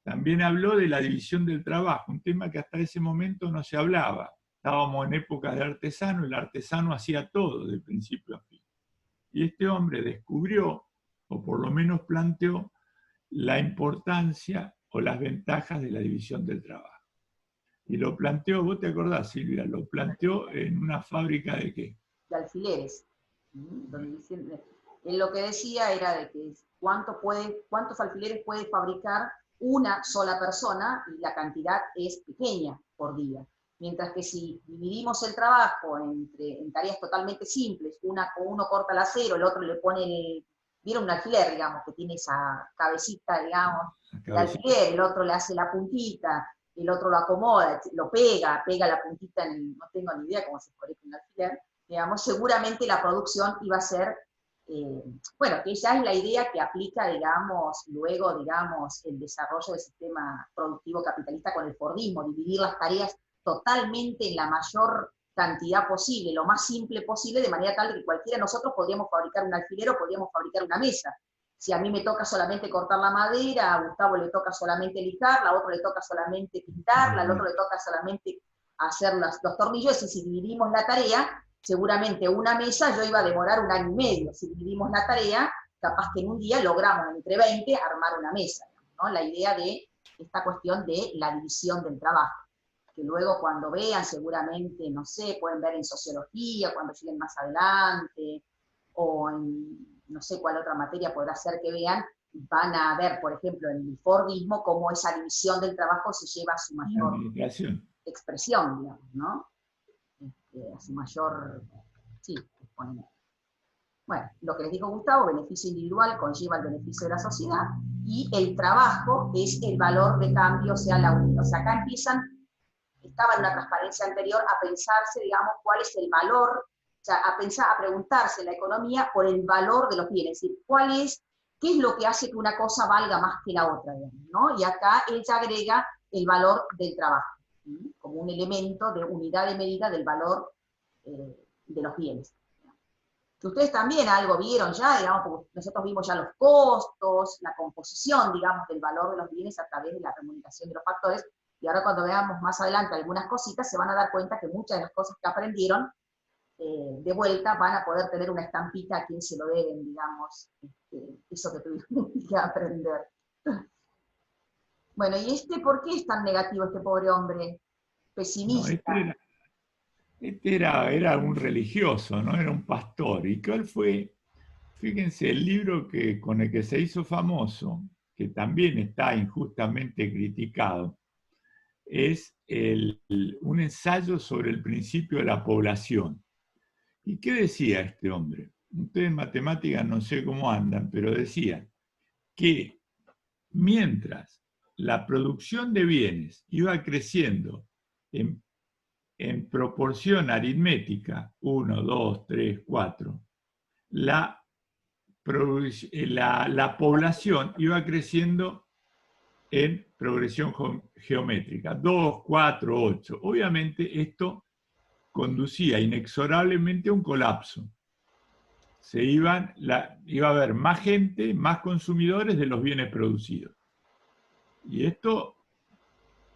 También habló de la división del trabajo, un tema que hasta ese momento no se hablaba. Estábamos en épocas de artesano, el artesano hacía todo de principio a fin. Y este hombre descubrió, o por lo menos planteó, la importancia o las ventajas de la división del trabajo. Y lo planteó, vos te acordás, Silvia, lo planteó en una fábrica de ¿qué? de alfileres. Donde él lo que decía era de que cuántos alfileres puede fabricar una sola persona, y la cantidad es pequeña por día. Mientras que si dividimos el trabajo en tareas totalmente simples, uno corta el acero, el otro le pone ¿vieron un alfiler, digamos, que tiene esa cabecita, digamos, el alfiler, el otro le hace la puntita, el otro lo acomoda, lo pega la puntita, no tengo ni idea cómo se conecta un alfiler, digamos, seguramente la producción iba a ser, bueno, que ya es la idea que aplica, digamos, luego, digamos, el desarrollo del sistema productivo capitalista con el Fordismo, dividir las tareas totalmente en la mayor cantidad posible, lo más simple posible, de manera tal que cualquiera de nosotros podríamos fabricar un alfiler o podríamos fabricar una mesa. Si a mí me toca solamente cortar la madera, a Gustavo le toca solamente lijarla, a otro le toca solamente pintarla, al otro le toca solamente hacer los tornillos, y si dividimos la tarea, seguramente una mesa yo iba a demorar 1 año y medio. Si dividimos la tarea, capaz que en un día logramos entre 20 armar una mesa, ¿no? La idea de esta cuestión de la división del trabajo, que luego cuando vean seguramente, no sé, pueden ver en sociología, cuando lleguen más adelante, o en no sé cuál otra materia podrá ser que vean, van a ver, por ejemplo, en el Fordismo, cómo esa división del trabajo se lleva a su mayor expresión, digamos, ¿no? A su mayor, sí, exponente. Bueno, lo que les dijo Gustavo, beneficio individual conlleva el beneficio de la sociedad, y el trabajo es el valor de cambio, o sea, la unidad. O sea, acá estaba en una transparencia anterior a pensarse, digamos, cuál es el valor, o sea, a preguntarse en la economía por el valor de los bienes, es decir, qué es lo que hace que una cosa valga más que la otra, digamos, ¿no? Y acá ella agrega el valor del trabajo, ¿sí? Como un elemento de unidad de medida del valor de los bienes. Que ustedes también algo vieron ya, digamos, porque nosotros vimos ya los costos, la composición, digamos, del valor de los bienes a través de la remuneración de los factores, y ahora cuando veamos más adelante algunas cositas, se van a dar cuenta que muchas de las cosas que aprendieron, de vuelta van a poder tener una estampita a quien se lo deben, digamos, eso que tuvieron que aprender. Bueno, ¿y por qué es tan negativo este pobre hombre? Pesimista. No, era un religioso, ¿no? Era un pastor. ¿Y cuál fue? Fíjense, el libro con el que se hizo famoso, que también está injustamente criticado, es un ensayo sobre el principio de la población. ¿Y qué decía este hombre? Ustedes en matemáticas no sé cómo andan, pero decía que mientras la producción de bienes iba creciendo en proporción aritmética, 1, 2, 3, 4, la población iba creciendo en progresión geométrica, 2, 4, 8. Obviamente esto conducía inexorablemente a un colapso. Iba a haber más gente, más consumidores de los bienes producidos. Y esto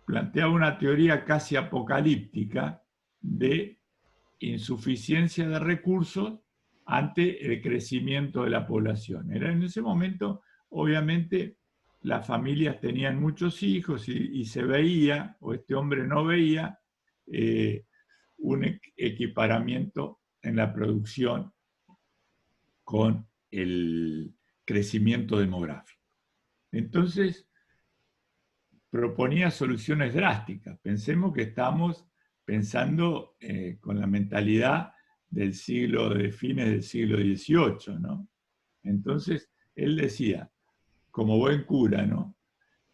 planteaba una teoría casi apocalíptica de insuficiencia de recursos ante el crecimiento de la población. Era en ese momento, obviamente, las familias tenían muchos hijos y se veía, o este hombre no veía, un equiparamiento en la producción con el crecimiento demográfico. Entonces, proponía soluciones drásticas. Pensemos que estamos pensando con la mentalidad de fines del siglo XVIII, ¿no? Entonces, él decía, como buen cura, ¿no?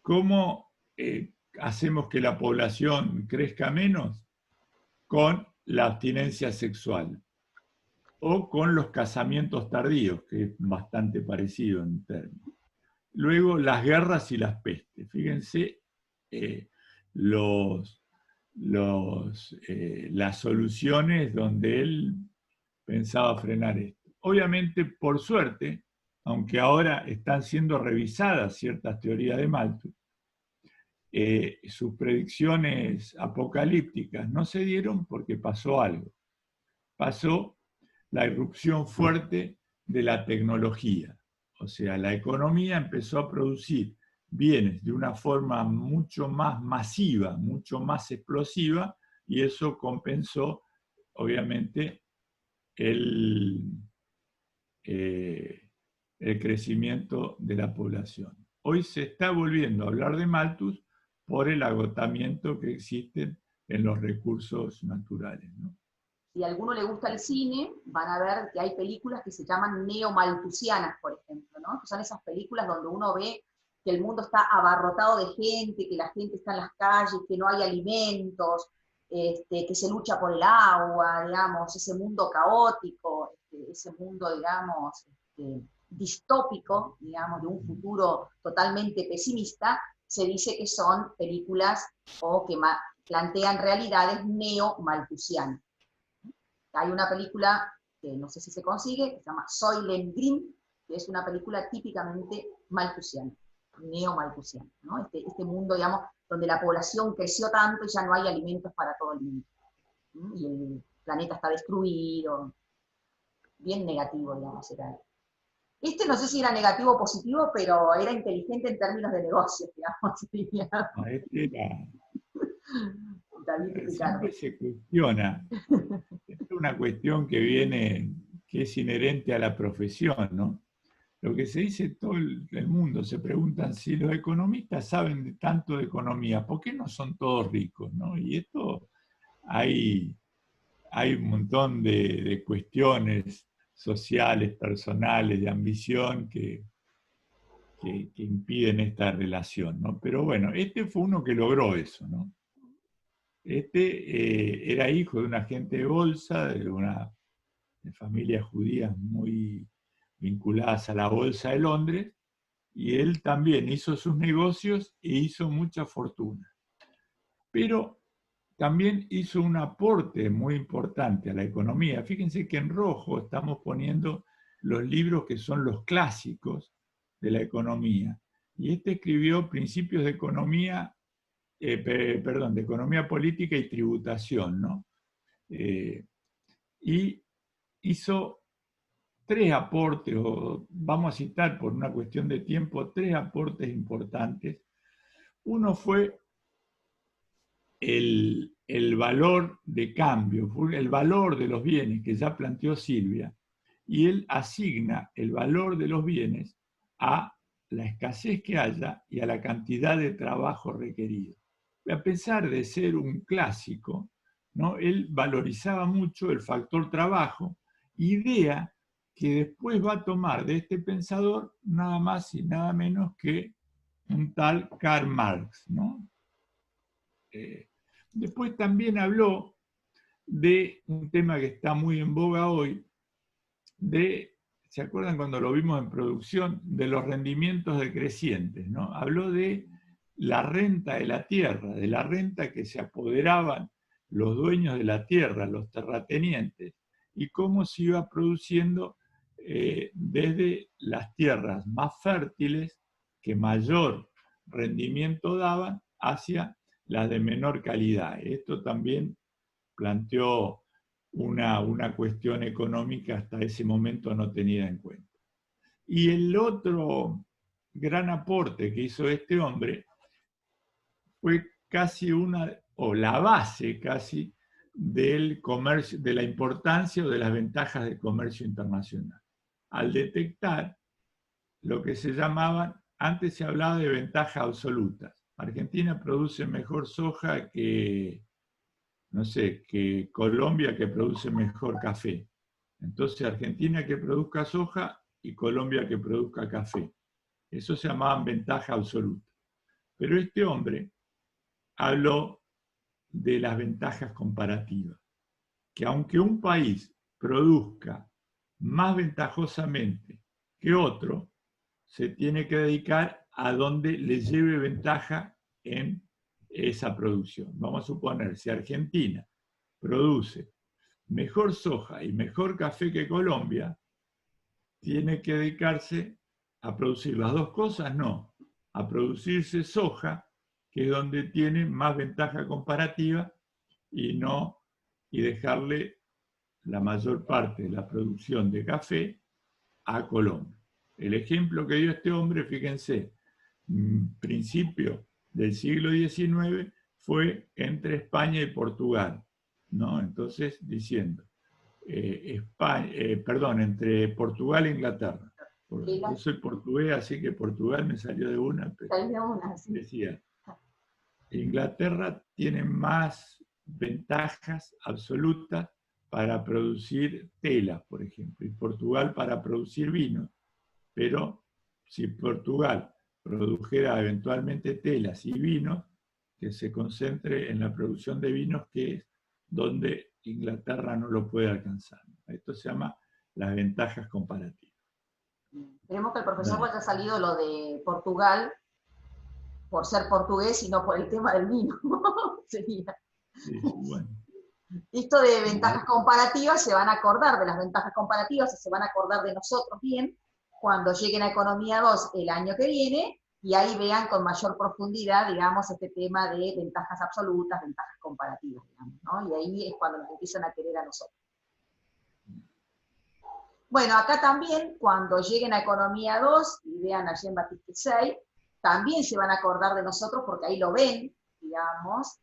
¿Cómo hacemos que la población crezca menos? Con la abstinencia sexual o con los casamientos tardíos, que es bastante parecido en términos. Luego, las guerras y las pestes. Fíjense las soluciones donde él pensaba frenar esto. Obviamente, por suerte, aunque ahora están siendo revisadas ciertas teorías de Malthus, sus predicciones apocalípticas no se dieron porque pasó algo. Pasó la irrupción fuerte de la tecnología. O sea, la economía empezó a producir bienes de una forma mucho más masiva, mucho más explosiva, y eso compensó, obviamente, el, el crecimiento de la población. Hoy se está volviendo a hablar de Malthus por el agotamiento que existe en los recursos naturales, ¿no? Si a alguno le gusta el cine, van a ver que hay películas que se llaman neomalthusianas, por ejemplo, ¿no? Que son esas películas donde uno ve que el mundo está abarrotado de gente, que la gente está en las calles, que no hay alimentos, que se lucha por el agua, digamos, ese mundo caótico, ese mundo, digamos, distópico, digamos, de un futuro totalmente pesimista, se dice que son películas o que plantean realidades neomalthusianas. Hay una película que no sé si se consigue, que se llama Soylent Green, que es una película típicamente malthusiana, neo-malthusiana, ¿no? Este mundo, digamos, donde la población creció tanto y ya no hay alimentos para todo el mundo. Y el planeta está destruido, bien negativo, digamos, era. No sé si era negativo o positivo, pero era inteligente en términos de negocios, digamos. Este era, David Ricardo. siempre se cuestiona, es una cuestión que viene, que es inherente a la profesión, ¿no? Lo que se dice todo el mundo, se preguntan si los economistas saben tanto de economía, ¿por qué no son todos ricos, no? Y esto hay un montón de cuestiones sociales, personales, de ambición que impiden esta relación, ¿no? Pero bueno, este fue uno que logró eso, ¿no? Era hijo de un agente de bolsa, de familias judías muy vinculadas a la bolsa de Londres, y él también hizo sus negocios e hizo mucha fortuna. Pero también hizo un aporte muy importante a la economía. Fíjense que en rojo estamos poniendo los libros que son los clásicos de la economía. Y escribió Principios de Economía, de Economía Política y Tributación, ¿no? Y hizo tres aportes, o vamos a citar por una cuestión de tiempo, tres aportes importantes. Uno fue el valor de cambio, el valor de los bienes que ya planteó Silvia, y él asigna el valor de los bienes a la escasez que haya y a la cantidad de trabajo requerido. A pesar de ser un clásico, ¿no? Él valorizaba mucho el factor trabajo, idea que después va a tomar de este pensador nada más y nada menos que un tal Karl Marx, ¿no? Después también habló de un tema que está muy en boga hoy, ¿se acuerdan cuando lo vimos en producción? De los rendimientos decrecientes, ¿no? Habló de la renta de la tierra, de la renta que se apoderaban los dueños de la tierra, los terratenientes, y cómo se iba produciendo desde las tierras más fértiles, que mayor rendimiento daban, hacia las de menor calidad. Esto también planteó una cuestión económica hasta ese momento no tenida en cuenta. Y el otro gran aporte que hizo este hombre fue casi o la base casi del comercio, de la importancia o de las ventajas del comercio internacional. Al detectar lo que se llamaban, antes se hablaba de ventajas absolutas. Argentina produce mejor soja que, no sé, que Colombia, que produce mejor café. Entonces Argentina que produzca soja y Colombia que produzca café. Eso se llamaban ventaja absoluta. Pero este hombre habló de las ventajas comparativas, que aunque un país produzca más ventajosamente que otro, se tiene que dedicar a donde le lleve ventaja en esa producción. Vamos a suponer, si Argentina produce mejor soja y mejor café que Colombia, tiene que dedicarse a producir las dos cosas, no, a producirse soja, que es donde tiene más ventaja comparativa, y no, y dejarle la mayor parte de la producción de café a Colombia. El ejemplo que dio este hombre, fíjense, principio del siglo XIX fue entre España y Portugal, ¿no? Entonces, diciendo, entre Portugal e Inglaterra. Yo soy portugués, así que Portugal me salió de una, pero sí. decía, Inglaterra tiene más ventajas absolutas para producir telas, por ejemplo, y Portugal para producir vino. Pero si Portugal produjera eventualmente telas y vinos, que se concentre en la producción de vinos, que es donde Inglaterra no lo puede alcanzar. Esto se llama las ventajas comparativas. Esperemos que el profesor no haya salido lo de Portugal por ser portugués y no por el tema del vino. Sería. Sí, bueno. Esto de ventajas comparativas, se van a acordar de las ventajas comparativas y se van a acordar de nosotros bien cuando lleguen a Economía 2 el año que viene y ahí vean con mayor profundidad, digamos, este tema de ventajas absolutas, ventajas comparativas, digamos, ¿no? Y ahí es cuando nos empiezan a querer a nosotros. Bueno, acá también, cuando lleguen a Economía 2 y vean a Jean-Baptiste Say, también se van a acordar de nosotros porque ahí lo ven, digamos,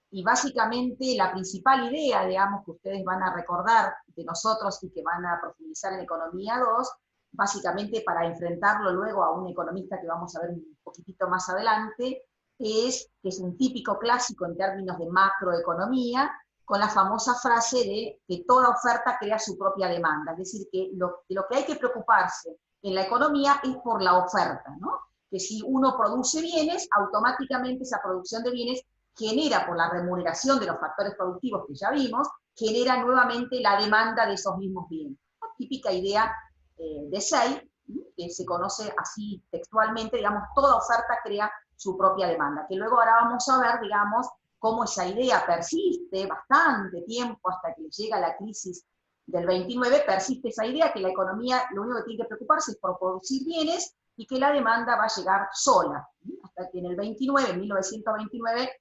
y básicamente la principal idea, digamos, que ustedes van a recordar de nosotros y que van a profundizar en Economía 2, básicamente para enfrentarlo luego a un economista que vamos a ver un poquitito más adelante, que es un típico clásico en términos de macroeconomía, con la famosa frase de que toda oferta crea su propia demanda, es decir, que lo que hay que preocuparse en la economía es por la oferta, ¿no? Que si uno produce bienes, automáticamente esa producción de bienes genera, por la remuneración de los factores productivos que ya vimos, genera nuevamente la demanda de esos mismos bienes. ¿No? Típica idea de Say, que se conoce así textualmente, digamos, toda oferta crea su propia demanda, que luego ahora vamos a ver, digamos, cómo esa idea persiste bastante tiempo hasta que llega la crisis del 29, persiste esa idea que la economía lo único que tiene que preocuparse es por producir bienes y que la demanda va a llegar sola, hasta que en el 29, en 1929,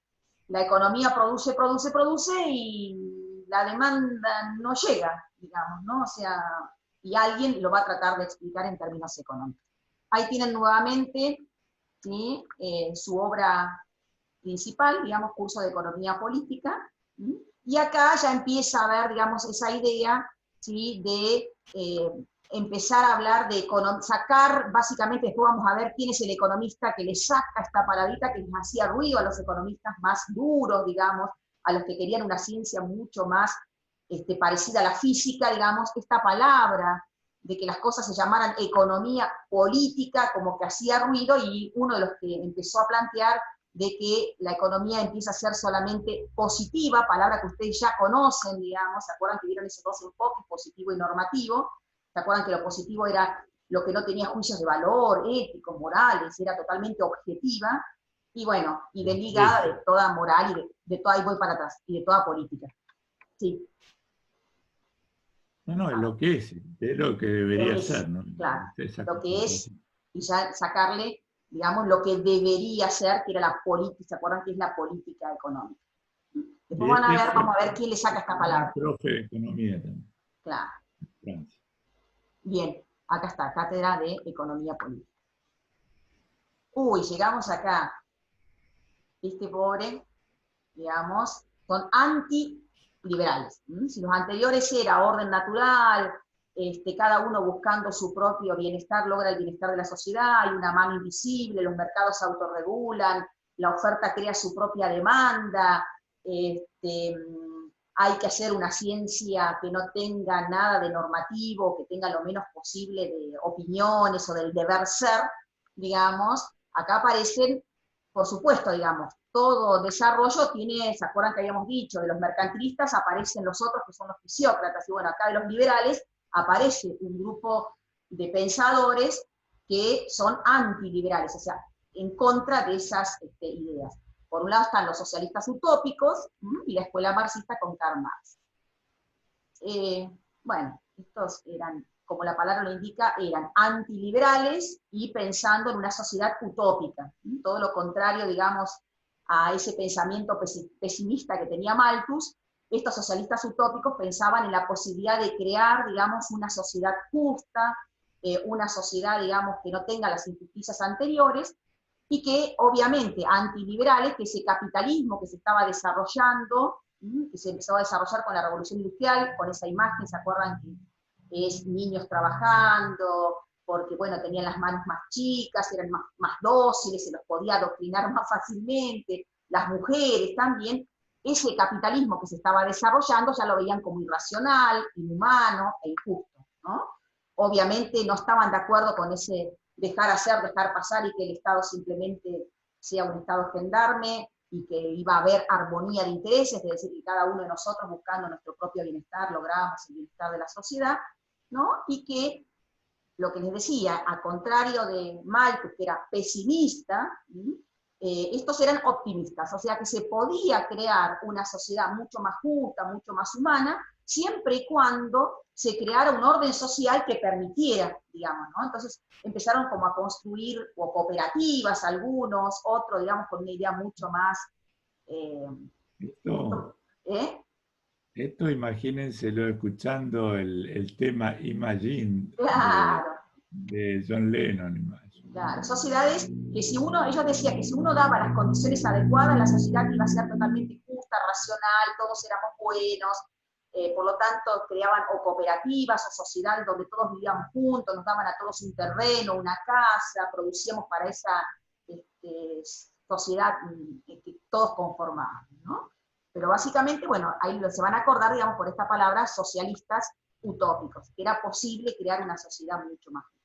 la economía produce y la demanda no llega, digamos, ¿no? O sea, y alguien lo va a tratar de explicar en términos económicos. Ahí tienen nuevamente, ¿sí? Su obra principal, digamos, curso de economía política, ¿sí? Y acá ya empieza a ver, digamos, esa idea, ¿sí? De empezar a hablar de sacar, básicamente, después vamos a ver quién es el economista que le saca esta palabrita que les hacía ruido a los economistas más duros, digamos, a los que querían una ciencia mucho más parecida a la física, digamos, esta palabra de que las cosas se llamaran economía política, como que hacía ruido, y uno de los que empezó a plantear de que la economía empieza a ser solamente positiva, palabra que ustedes ya conocen, digamos, ¿se acuerdan que vieron esos dos enfoques, positivo y normativo? ¿Se acuerdan que lo positivo era lo que no tenía juicios de valor, éticos, morales, era totalmente objetiva? Y bueno, y desligada de toda moral y de toda, ahí voy para atrás, y de toda política. Sí. No, es lo que es lo que debería ser, ¿no? Claro, lo que es, y ya sacarle, digamos, lo que debería ser, que era la política, ¿se acuerdan que es la política económica? Después vamos a ver quién le saca esta palabra. Profe de economía también. Claro. Francia. Bien, acá está, Cátedra de Economía Política. Uy, llegamos acá. Este pobre, digamos, son antiliberales. Si los anteriores era orden natural, cada uno buscando su propio bienestar, logra el bienestar de la sociedad, hay una mano invisible, los mercados se autorregulan, la oferta crea su propia demanda, hay que hacer una ciencia que no tenga nada de normativo, que tenga lo menos posible de opiniones o del deber ser, digamos. Acá aparecen, por supuesto, digamos, todo desarrollo tiene, ¿se acuerdan que habíamos dicho? De los mercantilistas aparecen los otros que son los fisiócratas, y bueno, acá de los liberales aparece un grupo de pensadores que son antiliberales, o sea, en contra de esas ideas. Por un lado están los socialistas utópicos y la escuela marxista con Karl Marx. Bueno, estos eran, como la palabra lo indica, eran antiliberales y pensando en una sociedad utópica. Todo lo contrario, digamos, a ese pensamiento pesimista que tenía Malthus, estos socialistas utópicos pensaban en la posibilidad de crear, digamos, una sociedad justa, una sociedad, digamos, que no tenga las injusticias anteriores, y que obviamente antiliberales, que ese capitalismo que se estaba desarrollando que se empezó a desarrollar con la Revolución Industrial, con esa imagen, ¿se acuerdan? Que es niños trabajando, porque bueno, tenían las manos más chicas, eran más dóciles, se los podía adoctrinar más fácilmente, las mujeres también. Ese capitalismo que se estaba desarrollando ya lo veían como irracional, inhumano e injusto, ¿no? Obviamente no estaban de acuerdo con ese dejar hacer, dejar pasar, y que el Estado simplemente sea un Estado gendarme, y que iba a haber armonía de intereses, es decir, que cada uno de nosotros, buscando nuestro propio bienestar, logramos el bienestar de la sociedad, ¿no? Y que, lo que les decía, a contrario de Malthus, que era pesimista, estos eran optimistas, o sea que se podía crear una sociedad mucho más justa, mucho más humana, siempre y cuando se creara un orden social que permitiera, digamos, ¿no? Entonces empezaron como a construir o cooperativas, algunos, otros, digamos, con una idea mucho más... ¿eh? Esto imagínenselo escuchando el tema Imagine Claro. de John Lennon. Claro, sociedades que si uno, ellos decían que si uno daba las condiciones adecuadas, la sociedad iba a ser totalmente justa, racional, todos éramos buenos, por lo tanto creaban o cooperativas o sociedades donde todos vivían juntos, nos daban a todos un terreno, una casa, producíamos para esa sociedad que todos conformaban, ¿no? Pero básicamente, bueno, ahí se van a acordar, digamos, por esta palabra, socialistas utópicos, que era posible crear una sociedad mucho más justa.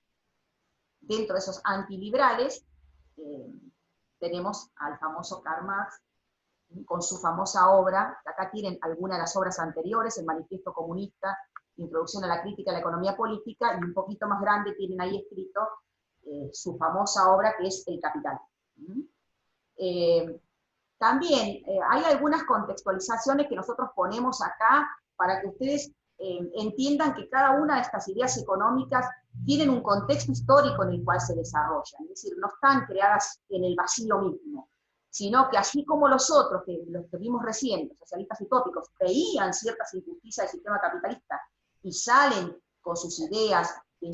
Dentro de esos antiliberales tenemos al famoso Karl Marx, con su famosa obra, acá tienen algunas de las obras anteriores, el Manifiesto Comunista, Introducción a la Crítica de la Economía Política, y un poquito más grande tienen ahí escrito su famosa obra, que es El Capital. También hay algunas contextualizaciones que nosotros ponemos acá para que ustedes entiendan que cada una de estas ideas económicas tienen un contexto histórico en el cual se desarrollan, es decir, no están creadas en el vacío mismo, sino que así como los otros, que los que vimos recién, los socialistas utópicos, veían ciertas injusticias del sistema capitalista y salen con sus ideas de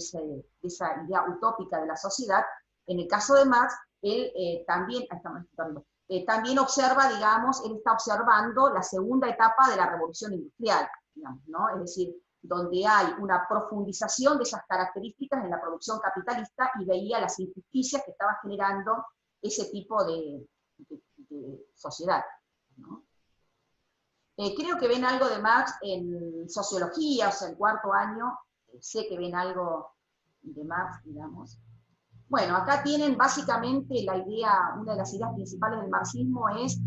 esa idea utópica de la sociedad, en el caso de Marx, él también observa, digamos, él está observando la segunda etapa de la revolución industrial, digamos, ¿no? Es decir, donde hay una profundización de esas características en la producción capitalista, y veía las injusticias que estaba generando ese tipo de sociedad, ¿no? Creo que ven algo de Marx en sociología, o sea, en cuarto año, sé que ven algo de Marx, digamos. Bueno, acá tienen básicamente la idea, una de las ideas principales del marxismo es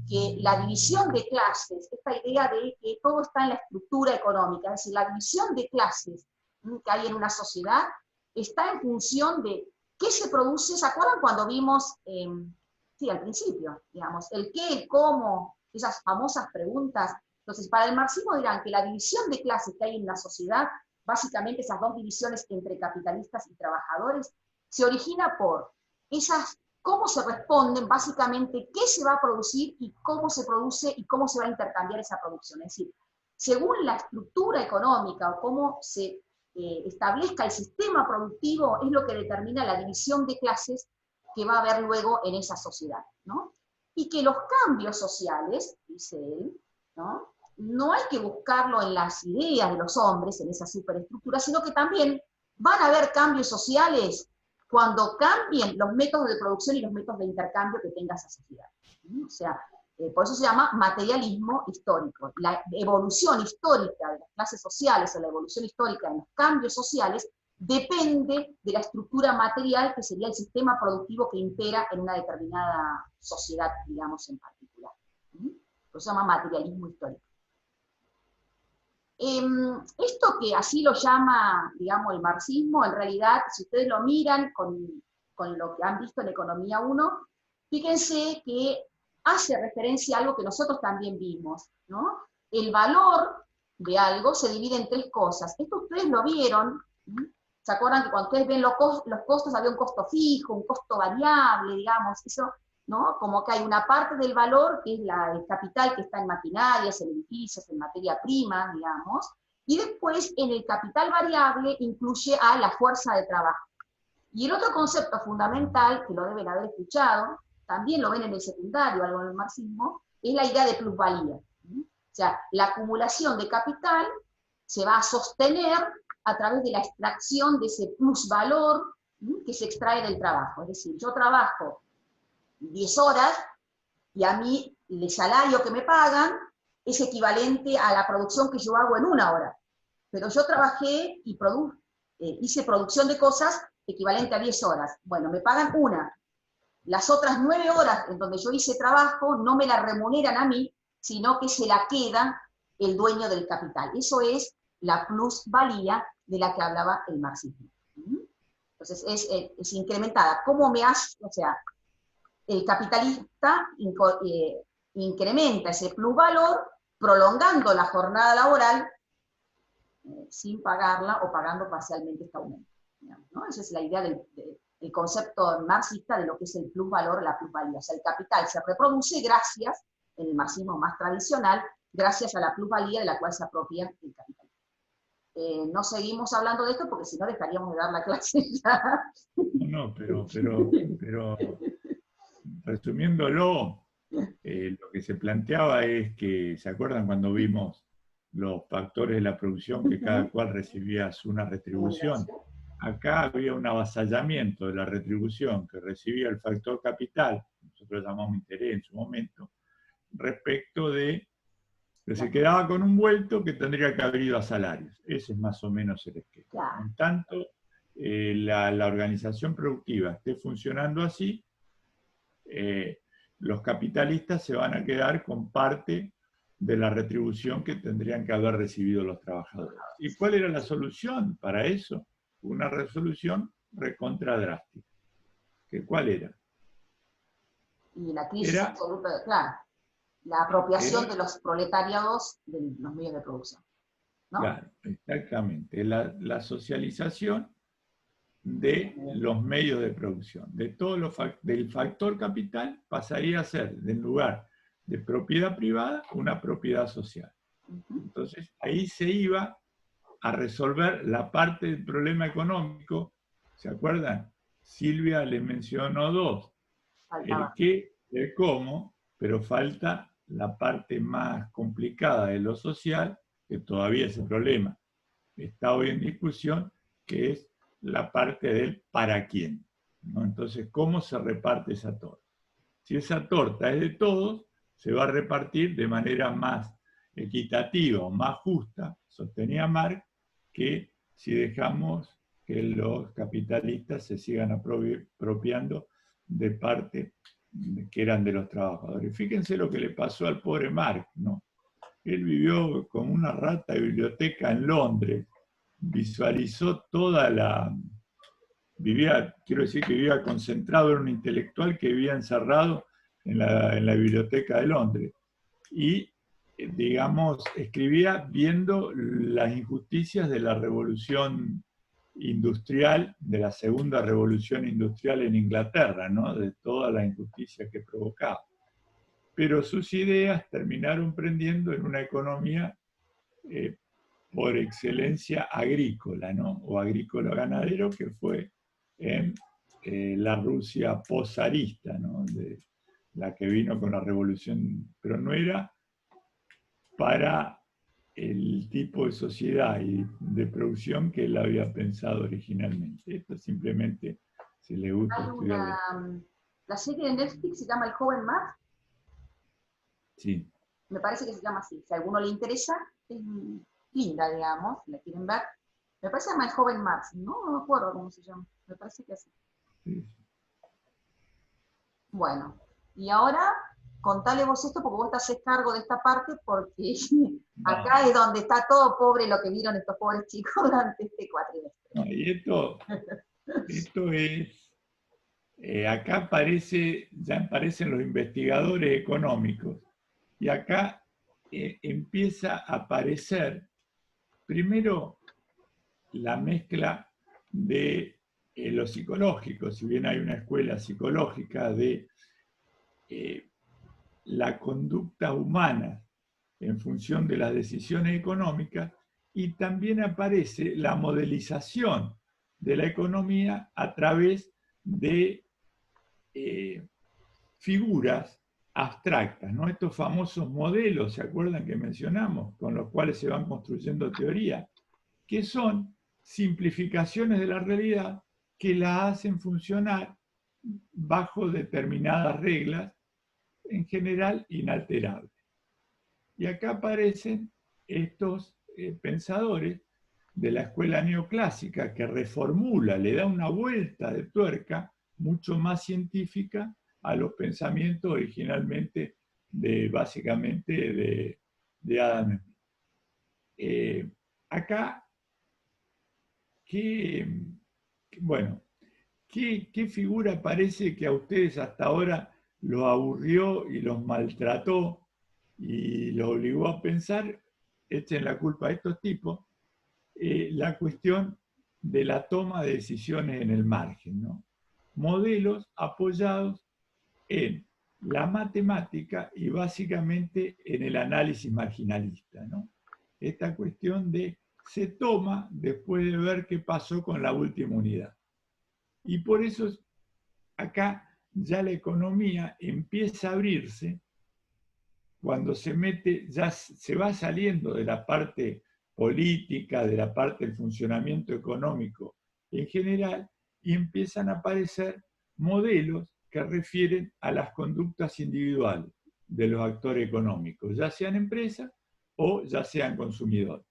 que la división de clases, esta idea de que todo está en la estructura económica, es decir, la división de clases que hay en una sociedad está en función de qué se produce. ¿Se acuerdan cuando vimos, sí, al principio, digamos, el qué, el cómo, esas famosas preguntas? Entonces, para el marxismo dirán que la división de clases que hay en la sociedad, básicamente esas dos divisiones entre capitalistas y trabajadores, se origina por esas, cómo se responden, básicamente, qué se va a producir y cómo se produce y cómo se va a intercambiar esa producción. Es decir, según la estructura económica o cómo se establezca el sistema productivo, es lo que determina la división de clases que va a haber luego en esa sociedad, ¿no? Y que los cambios sociales, dice él, ¿no? No hay que buscarlo en las ideas de los hombres, en esa superestructura, sino que también van a haber cambios sociales cuando cambien los métodos de producción y los métodos de intercambio que tenga esa sociedad. O sea, por eso se llama materialismo histórico. La evolución histórica de las clases sociales, o la evolución histórica de los cambios sociales, depende de la estructura material, que sería el sistema productivo que impera en una determinada sociedad, digamos, en particular. Por eso se llama materialismo histórico. Esto que así lo llama, digamos, el marxismo, en realidad, si ustedes lo miran con lo que han visto en Economía 1, fíjense que hace referencia a algo que nosotros también vimos, ¿no? El valor de algo se divide en tres cosas. Esto ustedes lo vieron, ¿se acuerdan que cuando ustedes ven los costos había un costo fijo, un costo variable, digamos, eso, ¿no? Como que hay una parte del valor, que es el capital que está en maquinarias, en edificios, en materia prima, digamos, y después en el capital variable incluye a la fuerza de trabajo. Y el otro concepto fundamental, que lo deben haber escuchado, también lo ven en el secundario, algo en el marxismo, es la idea de plusvalía. sea, la acumulación de capital se va a sostener a través de la extracción de ese plusvalor que se extrae del trabajo. Es decir, yo trabajo 10 horas y a mí el salario que me pagan es equivalente a la producción que yo hago en 1 hora. Pero yo trabajé y hice producción de cosas equivalente a 10 horas. Bueno, me pagan 1. Las otras 9 horas en donde yo hice trabajo no me la remuneran a mí, sino que se la queda el dueño del capital. Eso es la plusvalía de la que hablaba el marxismo. Entonces es incrementada. ¿Cómo me hace? O sea, el capitalista incrementa ese plusvalor prolongando la jornada laboral sin pagarla o pagando parcialmente este aumento. ¿No? Esa es la idea del concepto marxista de lo que es el plusvalor, la plusvalía. O sea, el capital se reproduce gracias, en el marxismo más tradicional, gracias a la plusvalía de la cual se apropia el capital. No seguimos hablando de esto porque si no dejaríamos de dar la clase ya. No, pero resumiéndolo, lo que se planteaba es que, ¿se acuerdan cuando vimos los factores de la producción que cada cual recibía una retribución? Acá había un avasallamiento de la retribución que recibía el factor capital, nosotros llamamos interés en su momento, respecto de que se quedaba con un vuelto que tendría que haber ido a salarios. Ese es más o menos el esquema. En tanto, la organización productiva esté funcionando así, los capitalistas se van a quedar con parte de la retribución que tendrían que haber recibido los trabajadores. ¿Y cuál era la solución para eso? Una resolución recontradrástica. ¿Cuál era? Y la crisis absoluta, claro, la apropiación de los proletariados de los medios de producción, ¿no? Claro, exactamente. La socialización de los medios de producción. Del factor capital pasaría a ser, en lugar de propiedad privada, una propiedad social. Entonces, ahí se iba a resolver la parte del problema económico. ¿Se acuerdan? Silvia le mencionó 2. El qué, el cómo, pero falta la parte más complicada de lo social, que todavía ese problema está hoy en discusión, que es la parte del para quién, ¿no? Entonces, ¿cómo se reparte esa torta? Si esa torta es de todos, se va a repartir de manera más equitativa o más justa, sostenía Marx, que si dejamos que los capitalistas se sigan apropiando de parte que eran de los trabajadores. Fíjense lo que le pasó al pobre Marx, ¿no? Él vivió como una rata de biblioteca en Londres, visualizó toda la... quiero decir que vivía concentrado en un intelectual que vivía encerrado en la biblioteca de Londres. Y, digamos, escribía viendo las injusticias de la revolución industrial, de la segunda revolución industrial en Inglaterra, ¿no? De toda la injusticia que provocaba. Pero sus ideas terminaron prendiendo en una economía por excelencia agrícola, ¿no? O agrícola-ganadero, que fue en la Rusia posarista, ¿no? De la que vino con la revolución, pero no era para el tipo de sociedad y de producción que él había pensado originalmente. Esto simplemente, si le gusta estudiar. La serie de Netflix se llama El joven Marx. Sí. Me parece que se llama así. Si a alguno le interesa, es linda, digamos, si la quieren ver. Me parece que se llama El joven Marx, ¿no? No me acuerdo cómo se llama. Me parece que así. Sí. Bueno, y ahora contale vos esto porque vos te haces cargo de esta parte porque acá es donde está todo pobre lo que vieron estos pobres chicos durante este cuatrimestre. No, y esto es, acá ya aparecen los investigadores económicos y acá empieza a aparecer primero la mezcla de lo psicológico, si bien hay una escuela psicológica de la conducta humana en función de las decisiones económicas, y también aparece la modelización de la economía a través de figuras abstractas, ¿no? Estos famosos modelos, ¿se acuerdan que mencionamos? Con los cuales se van construyendo teorías, que son simplificaciones de la realidad que la hacen funcionar bajo determinadas reglas, en general inalterables. Y acá aparecen estos pensadores de la escuela neoclásica que reformula, le da una vuelta de tuerca mucho más científica a los pensamientos originalmente básicamente de Adam Smith. Acá, bueno, ¿qué figura parece que a ustedes hasta ahora los aburrió y los maltrató y los obligó a pensar? Echen la culpa a estos tipos. La cuestión de la toma de decisiones en el margen, ¿no? Modelos apoyados en la matemática y básicamente en el análisis marginalista, ¿no? Esta cuestión de se toma después de ver qué pasó con la última unidad. Y por eso acá ya la economía empieza a abrirse cuando se mete, ya se va saliendo de la parte política, de la parte del funcionamiento económico en general, y empiezan a aparecer modelos que refieren a las conductas individuales de los actores económicos, ya sean empresas o ya sean consumidores,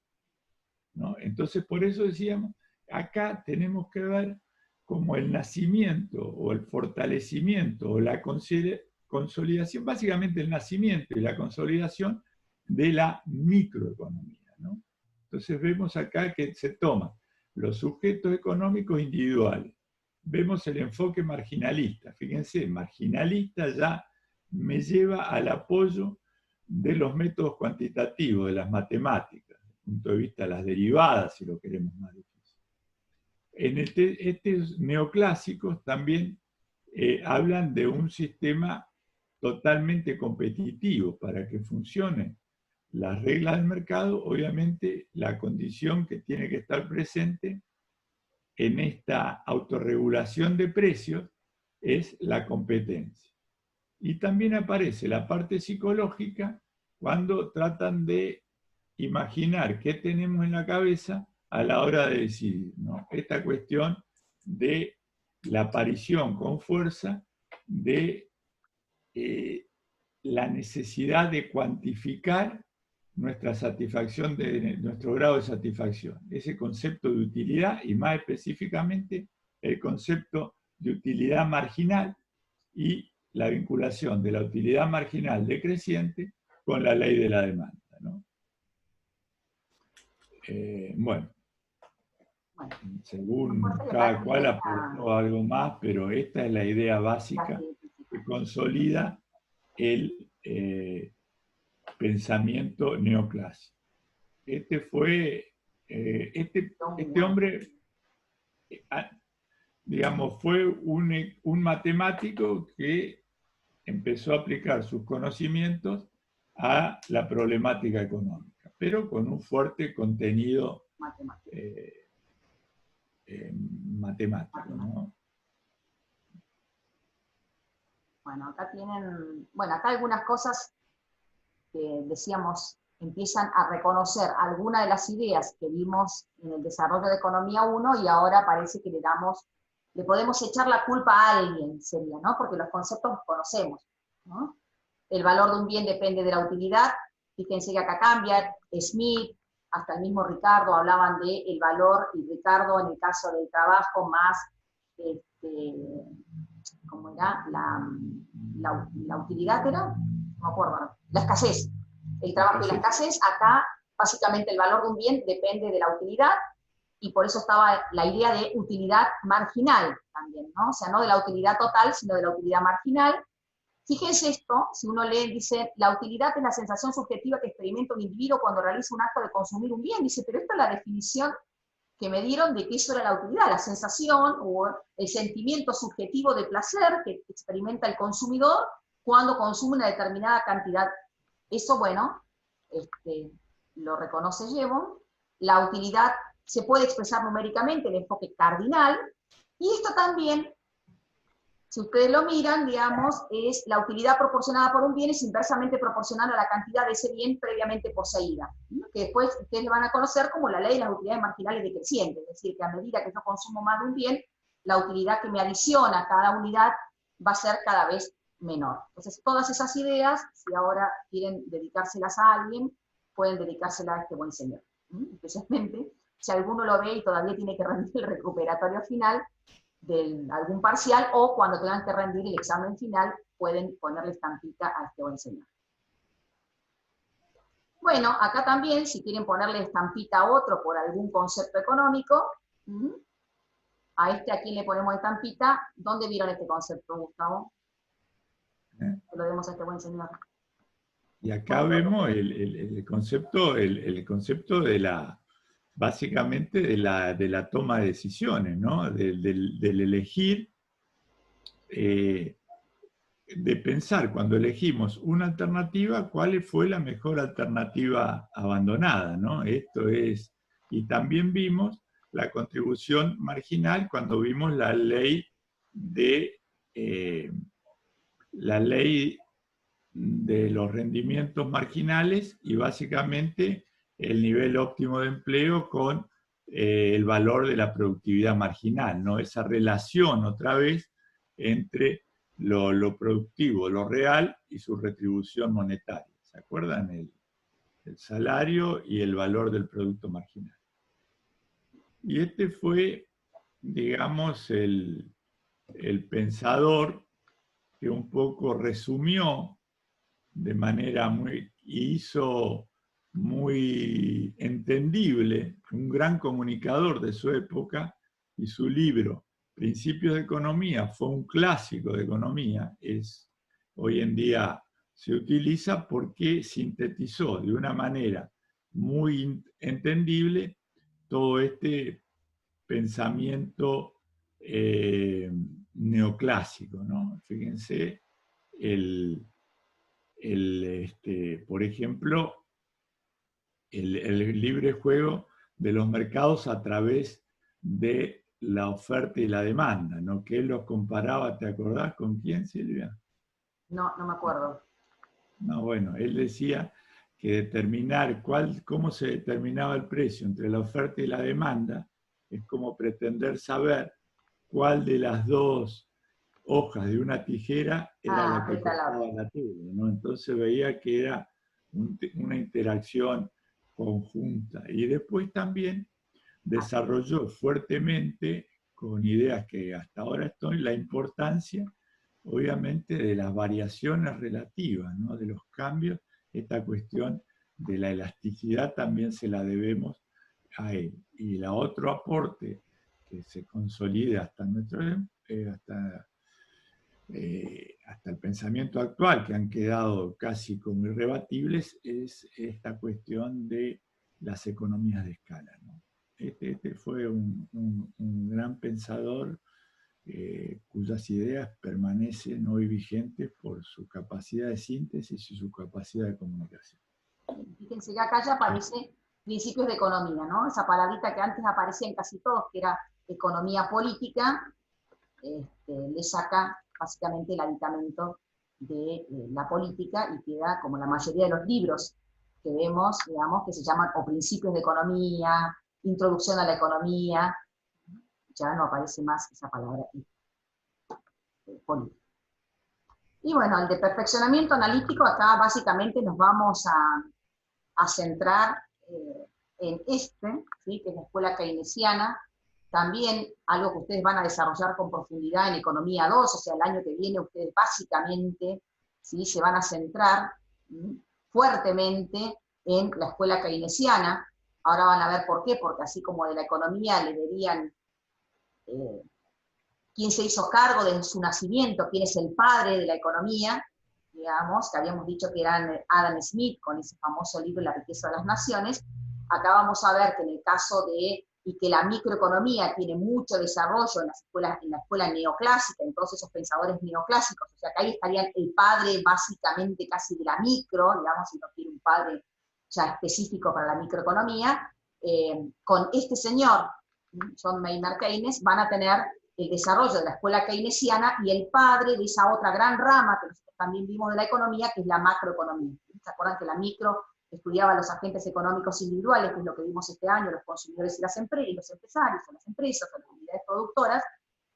¿no? Entonces, por eso decíamos, acá tenemos que ver como el nacimiento o el fortalecimiento o la consolidación, básicamente el nacimiento y la consolidación de la microeconomía, ¿no? Entonces vemos acá que se toman los sujetos económicos individuales, vemos el enfoque marginalista, fíjense, marginalista ya me lleva al apoyo de los métodos cuantitativos, de las matemáticas, desde el punto de vista de las derivadas, si lo queremos más difícil. En estos neoclásicos también hablan de un sistema totalmente competitivo. Para que funcionen las reglas del mercado, obviamente la condición que tiene que estar presente en esta autorregulación de precios es la competencia. Y también aparece la parte psicológica cuando tratan de imaginar qué tenemos en la cabeza a la hora de decidir, ¿no? Esta cuestión de la aparición con fuerza de la necesidad de cuantificar nuestra satisfacción, nuestro grado de satisfacción. Ese concepto de utilidad y más específicamente el concepto de utilidad marginal y la vinculación de la utilidad marginal decreciente con la ley de la demanda, ¿no? Bueno, según cada cual aportó algo más, pero esta es la idea básica que consolida el pensamiento neoclásico. Este hombre, digamos, fue un matemático que empezó a aplicar sus conocimientos a la problemática económica, pero con un fuerte contenido matemático, ¿no? Bueno, acá algunas cosas que decíamos empiezan a reconocer algunas de las ideas que vimos en el desarrollo de Economía 1 y ahora parece que le podemos echar la culpa a alguien, sería, ¿no? Porque los conceptos los conocemos, ¿no? El valor de un bien depende de la utilidad, fíjense que acá cambia, Smith, hasta el mismo Ricardo hablaban de el valor, y Ricardo en el caso del trabajo más, ¿cómo era? La utilidad era, no me acuerdo, la escasez. El trabajo y la escasez, acá básicamente el valor de un bien depende de la utilidad, y por eso estaba la idea de utilidad marginal también, ¿no? O sea, no de la utilidad total, sino de la utilidad marginal. Fíjense esto, si uno lee, dice, la utilidad es la sensación subjetiva que experimenta un individuo cuando realiza un acto de consumir un bien. Dice, pero esta es la definición que me dieron de que eso era la utilidad, la sensación o el sentimiento subjetivo de placer que experimenta el consumidor cuando consume una determinada cantidad. Eso, bueno, lo reconoce Jevons. La utilidad se puede expresar numéricamente, el enfoque cardinal, y esto también si ustedes lo miran, digamos, es la utilidad proporcionada por un bien es inversamente proporcional a la cantidad de ese bien previamente poseída, ¿no? Que después ustedes van a conocer como la ley de las utilidades marginales decrecientes, es decir, que a medida que yo consumo más de un bien, la utilidad que me adiciona a cada unidad va a ser cada vez menor. Entonces, todas esas ideas, si ahora quieren dedicárselas a alguien, pueden dedicárselas a este buen señor. Especialmente si alguno lo ve y todavía tiene que rendir el recuperatorio final de algún parcial, o cuando tengan que rendir el examen final, pueden ponerle estampita a este buen señor. Bueno, acá también, si quieren ponerle estampita a otro por algún concepto económico, a este a quien le ponemos estampita. ¿Dónde vieron este concepto, Gustavo? Que lo demos a este buen señor. Y acá vemos el concepto de la, básicamente de la toma de decisiones, ¿no? Del elegir, de pensar cuando elegimos una alternativa, cuál fue la mejor alternativa abandonada, ¿no? Esto es, y también vimos la contribución marginal cuando vimos la ley de los rendimientos marginales y básicamente el nivel óptimo de empleo con el valor de la productividad marginal, ¿no? Esa relación otra vez entre lo productivo, lo real y su retribución monetaria. ¿Se acuerdan? El salario y el valor del producto marginal. Y este fue, digamos, el pensador que un poco resumió de manera hizo muy entendible, un gran comunicador de su época, y su libro Principios de Economía fue un clásico de economía, hoy en día se utiliza porque sintetizó de una manera muy entendible todo este pensamiento neoclásico, ¿no? Fíjense, por ejemplo, el libre juego de los mercados a través de la oferta y la demanda, ¿no? Que él los comparaba, ¿te acordás con quién, Silvia? No, no me acuerdo. No, bueno, él decía que determinar cómo se determinaba el precio entre la oferta y la demanda es como pretender saber cuál de las dos hojas de una tijera era la que cortaba la tela, ¿no? Entonces veía que era una interacción conjunta. Y después también desarrolló fuertemente, con ideas que hasta ahora estoy, la importancia, obviamente, de las variaciones relativas, ¿no? De los cambios. Esta cuestión de la elasticidad también se la debemos a él. Y el otro aporte que se consolida hasta el pensamiento actual, que han quedado casi como irrebatibles, es esta cuestión de las economías de escala, ¿no? Este fue un gran pensador cuyas ideas permanecen hoy vigentes por su capacidad de síntesis y su capacidad de comunicación. Fíjense que acá ya aparece principios de economía, ¿no? Esa palabrita que antes aparecía en casi todos, que era economía política, le saca básicamente el aditamento de la política y queda como la mayoría de los libros que vemos, digamos, que se llaman o principios de economía, introducción a la economía, ya no aparece más esa palabra política. Y bueno, el de perfeccionamiento analítico, acá básicamente nos vamos a centrar en ¿sí? Que es la escuela keynesiana. También algo que ustedes van a desarrollar con profundidad en Economía 2, o sea, el año que viene ustedes básicamente, ¿sí? Se van a centrar fuertemente en la escuela keynesiana. Ahora van a ver por qué, porque así como de la economía le verían quién se hizo cargo de su nacimiento, quién es el padre de la economía, digamos, que habíamos dicho que eran Adam Smith, con ese famoso libro La riqueza de las naciones. Acá vamos a ver que en el caso y que la microeconomía tiene mucho desarrollo en la escuela neoclásica, en todos esos pensadores neoclásicos, o sea que ahí estaría el padre básicamente casi de la micro, digamos, si no quiere un padre ya específico para la microeconomía, con este señor, John Maynard Keynes, van a tener el desarrollo de la escuela keynesiana y el padre de esa otra gran rama que nosotros también vimos de la economía, que es la macroeconomía. ¿Se acuerdan que la micro estudiaba los agentes económicos individuales, que es lo que vimos este año, los consumidores y los empresarios, o las empresas, o las unidades productoras,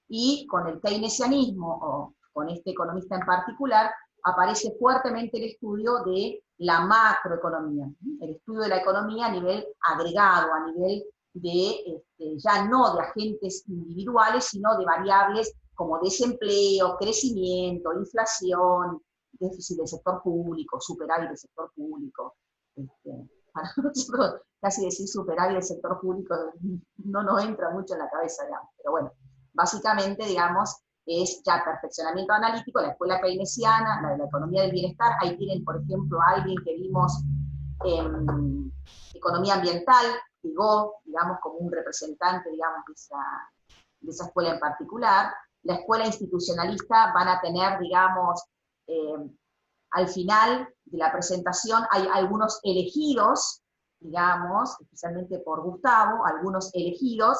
y con el keynesianismo, o con este economista en particular, aparece fuertemente el estudio de la macroeconomía, el estudio de la economía a nivel agregado, a nivel de, ya no de agentes individuales, sino de variables como desempleo, crecimiento, inflación, déficit del sector público, superávit del sector público. Para nosotros casi decir superávit del sector público no nos entra mucho en la cabeza, digamos, pero bueno, básicamente, digamos, es ya perfeccionamiento analítico, la escuela keynesiana, la de la economía del bienestar. Ahí tienen, por ejemplo, a alguien que vimos en economía ambiental, Vigo, digamos, como un representante, digamos, de esa escuela en particular. La escuela institucionalista van a tener, digamos, al final de la presentación hay algunos elegidos, digamos, especialmente por Gustavo, algunos elegidos,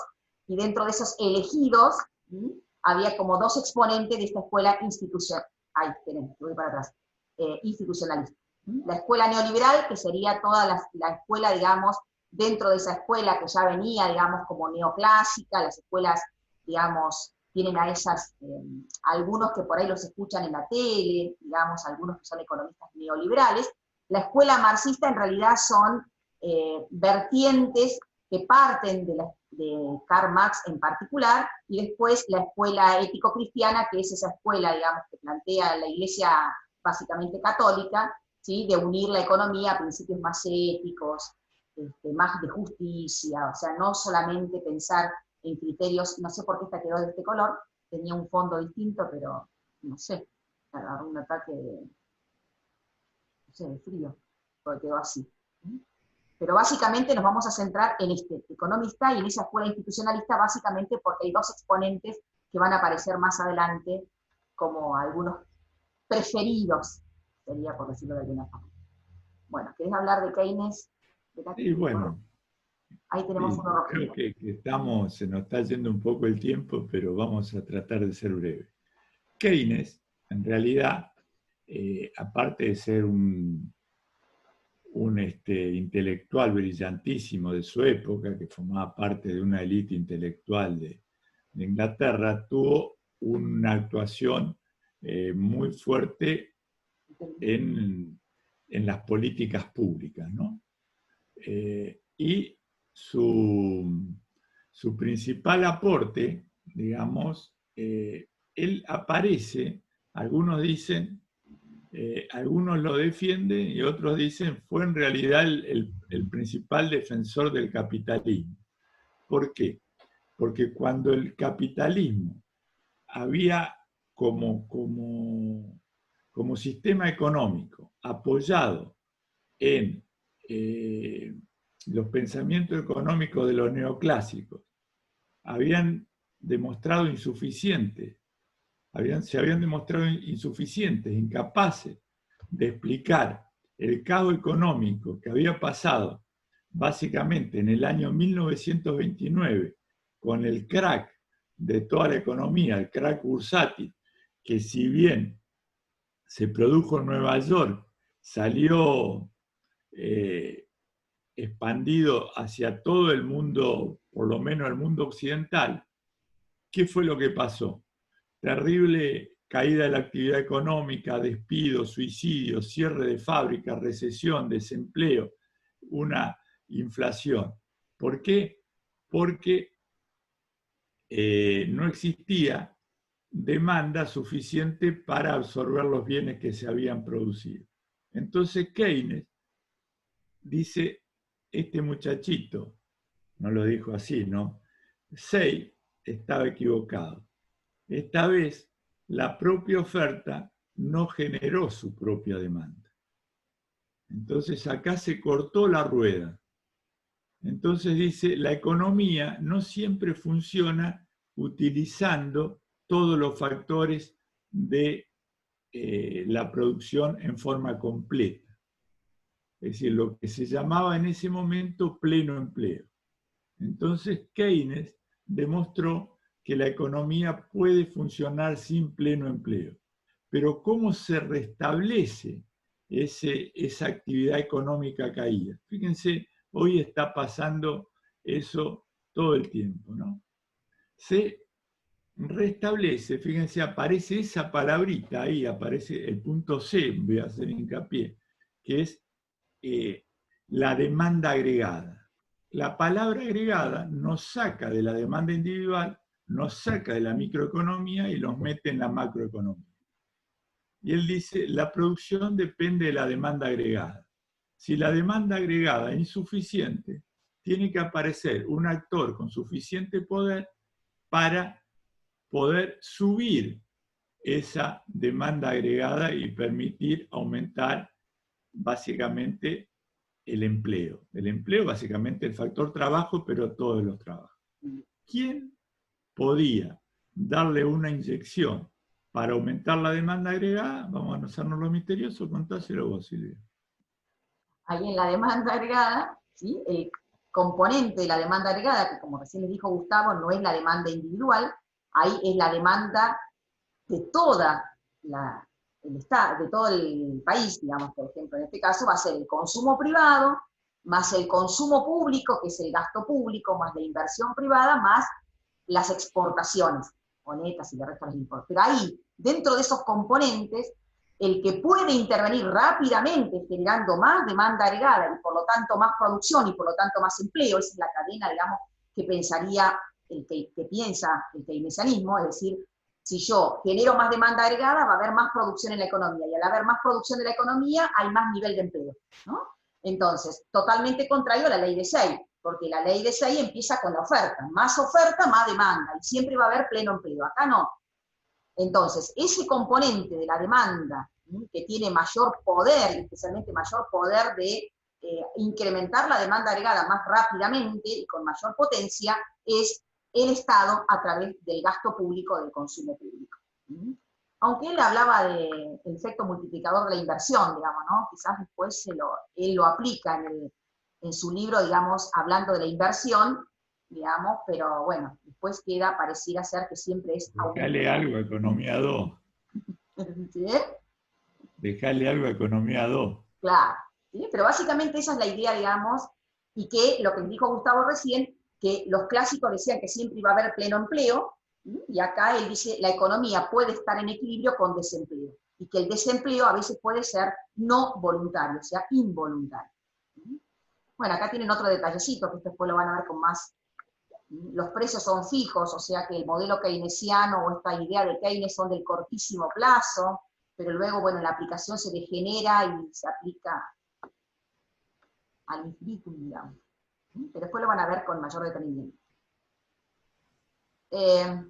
y dentro de esos elegidos, había como dos exponentes de esta escuela institucional. Ahí tenemos, voy para atrás. Institucionalista. La escuela neoliberal, que sería toda la escuela, digamos, dentro de esa escuela que ya venía, digamos, como neoclásica, las escuelas, digamos, tienen a esas, algunos que por ahí los escuchan en la tele, digamos, algunos que son economistas neoliberales. La escuela marxista en realidad son vertientes que parten de Karl Marx en particular, y después la escuela ético-cristiana, que es esa escuela, digamos, que plantea la Iglesia básicamente católica, ¿sí?, de unir la economía a principios más éticos, más de justicia, o sea, no solamente pensar en criterios, no sé por qué esta quedó de este color, tenía un fondo distinto, pero no sé, agarró un ataque no sé, de frío, porque quedó así. Pero básicamente nos vamos a centrar en este economista y en esa escuela institucionalista, básicamente porque hay dos exponentes que van a aparecer más adelante como algunos preferidos, sería por decirlo de alguna forma. Bueno, ¿querés hablar de Keynes? Y bueno, ahí tenemos sí, uno rojito. creo que estamos, se nos está yendo un poco el tiempo, pero vamos a tratar de ser breve. Keynes, en realidad, aparte de ser un intelectual brillantísimo de su época, que formaba parte de una élite intelectual de Inglaterra, tuvo una actuación muy fuerte en las políticas públicas, ¿no? Y su principal aporte, digamos, él aparece, algunos dicen, algunos lo defienden y otros dicen fue en realidad el principal defensor del capitalismo. ¿Por qué? Porque cuando el capitalismo había como sistema económico apoyado en los pensamientos económicos de los neoclásicos, habían demostrado insuficientes, se habían demostrado insuficientes, incapaces de explicar el caos económico que había pasado básicamente en el año 1929 con el crack de toda la economía, el crack bursátil, que si bien se produjo en Nueva York, salió expandido hacia todo el mundo, por lo menos el mundo occidental. ¿Qué fue lo que pasó? Terrible caída de la actividad económica, despidos, suicidios, cierre de fábricas, recesión, desempleo, una inflación. ¿Por qué? Porque no existía demanda suficiente para absorber los bienes que se habían producido. Entonces Keynes dice, este muchachito, no lo dijo así, ¿no? Say estaba equivocado. Esta vez, la propia oferta no generó su propia demanda. Entonces, acá se cortó la rueda. Entonces dice, la economía no siempre funciona utilizando todos los factores de la producción en forma completa. Es decir, lo que se llamaba en ese momento pleno empleo. Entonces, Keynes demostró que la economía puede funcionar sin pleno empleo. Pero ¿cómo se restablece esa actividad económica caída? Fíjense, hoy está pasando eso todo el tiempo, ¿no? Se restablece, fíjense, aparece esa palabrita ahí, aparece el punto C, voy a hacer hincapié, que es la demanda agregada. La palabra agregada nos saca de la demanda individual, nos saca de la microeconomía y los mete en la macroeconomía. Y él dice, la producción depende de la demanda agregada. Si la demanda agregada es insuficiente, tiene que aparecer un actor con suficiente poder para poder subir esa demanda agregada y permitir aumentar básicamente el empleo. El empleo, básicamente el factor trabajo, pero todos los trabajos. ¿Quién podía darle una inyección para aumentar la demanda agregada? Vamos a no hacernos lo misterioso, contáselo vos, Silvia. Ahí en la demanda agregada, ¿sí? El componente de la demanda agregada, que como recién les dijo Gustavo, no es la demanda individual, ahí es la demanda de de todo el país, digamos, por ejemplo, en este caso va a ser el consumo privado, más el consumo público, que es el gasto público, más la inversión privada, más las exportaciones, o netas y de resto los importes. Pero ahí, dentro de esos componentes, el que puede intervenir rápidamente generando más demanda agregada y por lo tanto más producción y por lo tanto más empleo, esa es la cadena, digamos, que pensaría el que piensa el keynesianismo, es decir, si yo genero más demanda agregada, va a haber más producción en la economía, y al haber más producción de la economía, hay más nivel de empleo, ¿no? Entonces, totalmente contrario a la ley de Say, porque la ley de Say empieza con la oferta, más demanda, y siempre va a haber pleno empleo, acá no. Entonces, ese componente de la demanda, que tiene mayor poder, especialmente mayor poder de incrementar la demanda agregada más rápidamente y con mayor potencia, es el Estado a través del gasto público, del consumo público. Aunque él hablaba del efecto multiplicador de la inversión, digamos, ¿no? Quizás después él lo aplica en su libro, digamos, hablando de la inversión, digamos, pero bueno, después pareciera ser que siempre es... Dejale algo a Economía 2. ¿Sí? Dejale algo a Economía 2. Claro, ¿sí? Pero básicamente esa es la idea, digamos, y que lo que dijo Gustavo recién, que los clásicos decían que siempre iba a haber pleno empleo, y acá él dice, la economía puede estar en equilibrio con desempleo, y que el desempleo a veces puede ser no voluntario, o sea, involuntario. Bueno, acá tienen otro detallecito, que después lo van a ver con más. Los precios son fijos, o sea que el modelo keynesiano o esta idea de Keynes son del cortísimo plazo, pero luego, bueno, la aplicación se degenera y se aplica al infinitum, digamos. Pero después lo van a ver con mayor detenimiento.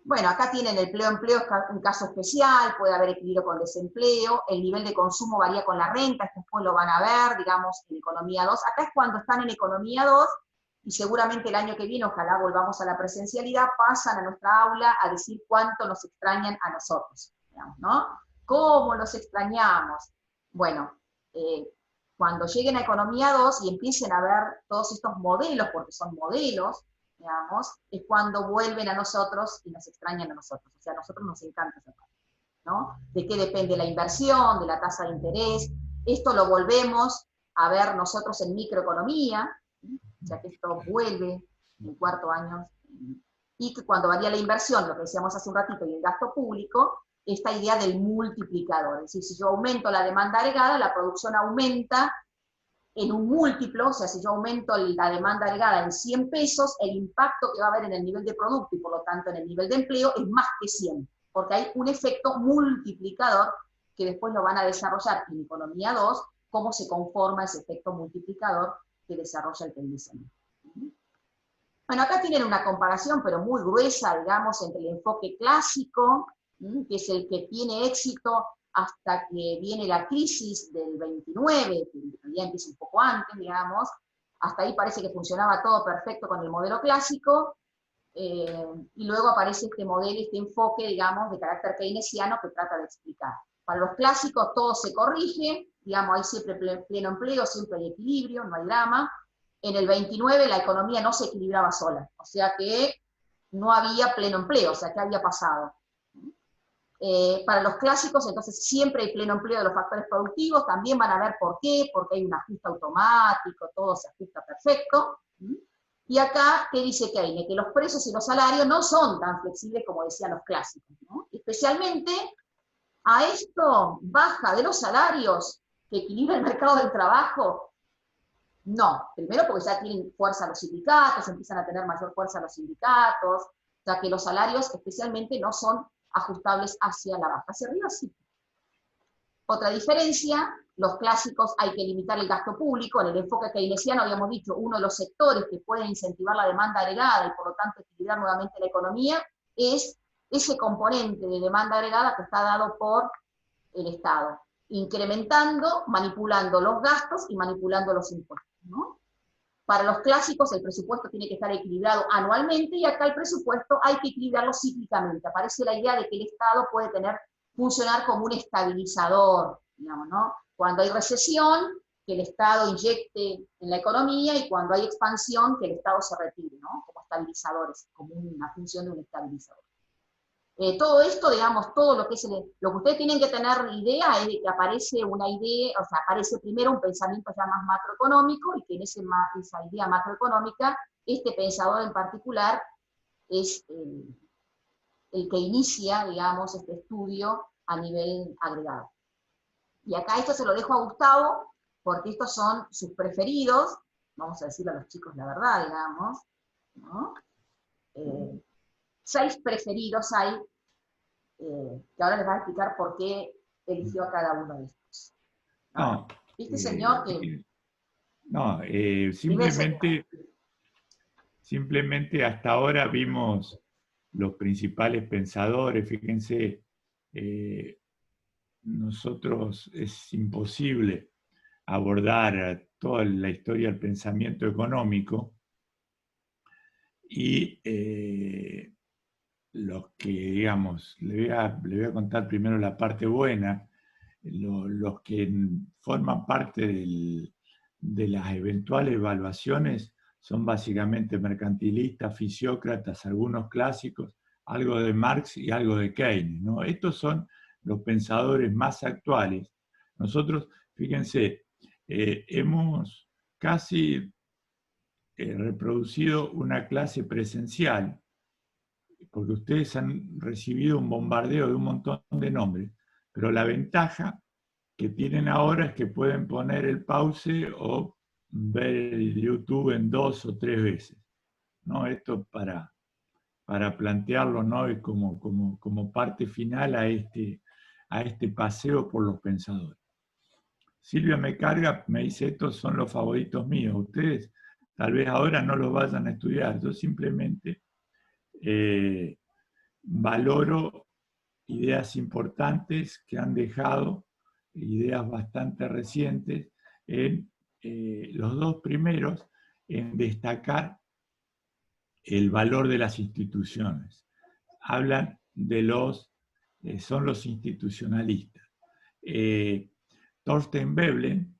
Bueno, acá tienen el empleo es un caso especial, puede haber equilibrio con desempleo, el nivel de consumo varía con la renta, esto después lo van a ver, digamos, en Economía 2. Acá es cuando están en Economía 2, y seguramente el año que viene, ojalá volvamos a la presencialidad, pasan a nuestra aula a decir cuánto nos extrañan a nosotros, digamos, ¿no? ¿Cómo los extrañamos? Bueno, cuando lleguen a Economía 2 y empiecen a ver todos estos modelos, porque son modelos, digamos, es cuando vuelven a nosotros y nos extrañan a nosotros. O sea, a nosotros nos encanta esa parte, ¿no? ¿De qué depende la inversión, de la tasa de interés? Esto lo volvemos a ver nosotros en microeconomía, o sea que esto vuelve en cuarto año, y que cuando varía la inversión, lo que decíamos hace un ratito, y el gasto público, esta idea del multiplicador. Es decir, si yo aumento la demanda agregada, la producción aumenta en un múltiplo, o sea, si yo aumento la demanda agregada en 100 pesos, el impacto que va a haber en el nivel de producto y por lo tanto en el nivel de empleo es más que 100, porque hay un efecto multiplicador que después lo van a desarrollar en Economía 2, cómo se conforma ese efecto multiplicador que desarrolla el keynesianismo. Bueno, acá tienen una comparación, pero muy gruesa, digamos, entre el enfoque clásico, que es el que tiene éxito hasta que viene la crisis del 29, que en realidad empieza un poco antes, digamos. Hasta ahí parece que funcionaba todo perfecto con el modelo clásico, y luego aparece este modelo, este enfoque, digamos, de carácter keynesiano que trata de explicar. Para los clásicos todo se corrige, digamos, hay siempre pleno empleo, siempre hay equilibrio, no hay drama. En el 29 la economía no se equilibraba sola, o sea que no había pleno empleo, o sea, ¿qué había pasado? Para los clásicos, entonces, siempre hay pleno empleo de los factores productivos, también van a ver por qué, porque hay un ajuste automático, todo se ajusta perfecto. Y acá, ¿qué dice Keynes? Que los precios y los salarios no son tan flexibles como decían los clásicos, ¿no? Especialmente a esto, baja de los salarios que equilibra el mercado del trabajo. No, primero porque ya tienen fuerza los sindicatos, empiezan a tener mayor fuerza los sindicatos, o sea que los salarios especialmente no son ajustables hacia la baja, hacia arriba sí. Otra diferencia, los clásicos hay que limitar el gasto público, en el enfoque keynesiano habíamos dicho, uno de los sectores que pueden incentivar la demanda agregada y por lo tanto equilibrar nuevamente la economía es ese componente de demanda agregada que está dado por el Estado, incrementando, manipulando los gastos y manipulando los impuestos, ¿no? Para los clásicos el presupuesto tiene que estar equilibrado anualmente y acá el presupuesto hay que equilibrarlo cíclicamente. Aparece la idea de que el Estado puede funcionar como un estabilizador, digamos, ¿no? Cuando hay recesión, que el Estado inyecte en la economía y cuando hay expansión, que el Estado se retire, ¿no? Como estabilizadores, como una función de un estabilizador. Todo esto, digamos, todo lo que lo que ustedes tienen que tener idea es de que aparece una idea, o sea, aparece primero un pensamiento ya más macroeconómico y que en esa idea macroeconómica, este pensador en particular es el que inicia, digamos, este estudio a nivel agregado. Y acá esto se lo dejo a Gustavo, porque estos son sus preferidos, vamos a decirle a los chicos la verdad, digamos, ¿no? 6 preferidos hay, que ahora les va a explicar por qué eligió a cada uno de estos. No, ¿Viste, señor? Que no, simplemente hasta ahora vimos los principales pensadores. Fíjense, nosotros es imposible abordar toda la historia del pensamiento económico y los que, digamos, le voy a contar primero la parte buena, los que forman parte de las eventuales evaluaciones son básicamente mercantilistas, fisiócratas, algunos clásicos, algo de Marx y algo de Keynes, ¿no? Estos son los pensadores más actuales. Nosotros, fíjense, hemos casi reproducido una clase presencial, porque ustedes han recibido un bombardeo de un montón de nombres, pero la ventaja que tienen ahora es que pueden poner el pause o ver el YouTube en 2 o 3 veces, ¿no? Esto para plantearlo, ¿no? como parte final a este paseo por los pensadores. Silvia me carga, me dice, estos son los favoritos míos. Ustedes tal vez ahora no los vayan a estudiar. Yo simplemente valoro ideas importantes que han dejado, ideas bastante recientes, en los dos primeros, en destacar el valor de las instituciones. Hablan de son los institucionalistas. Thorstein Veblen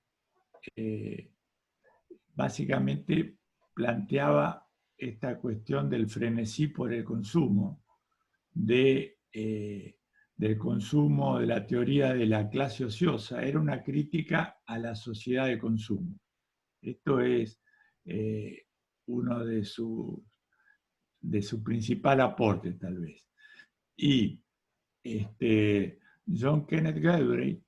básicamente planteaba esta cuestión del frenesí por el consumo, del consumo, de la teoría de la clase ociosa. Era una crítica a la sociedad de consumo. Esto es uno de su principal aporte, tal vez. Y John Kenneth Galbraith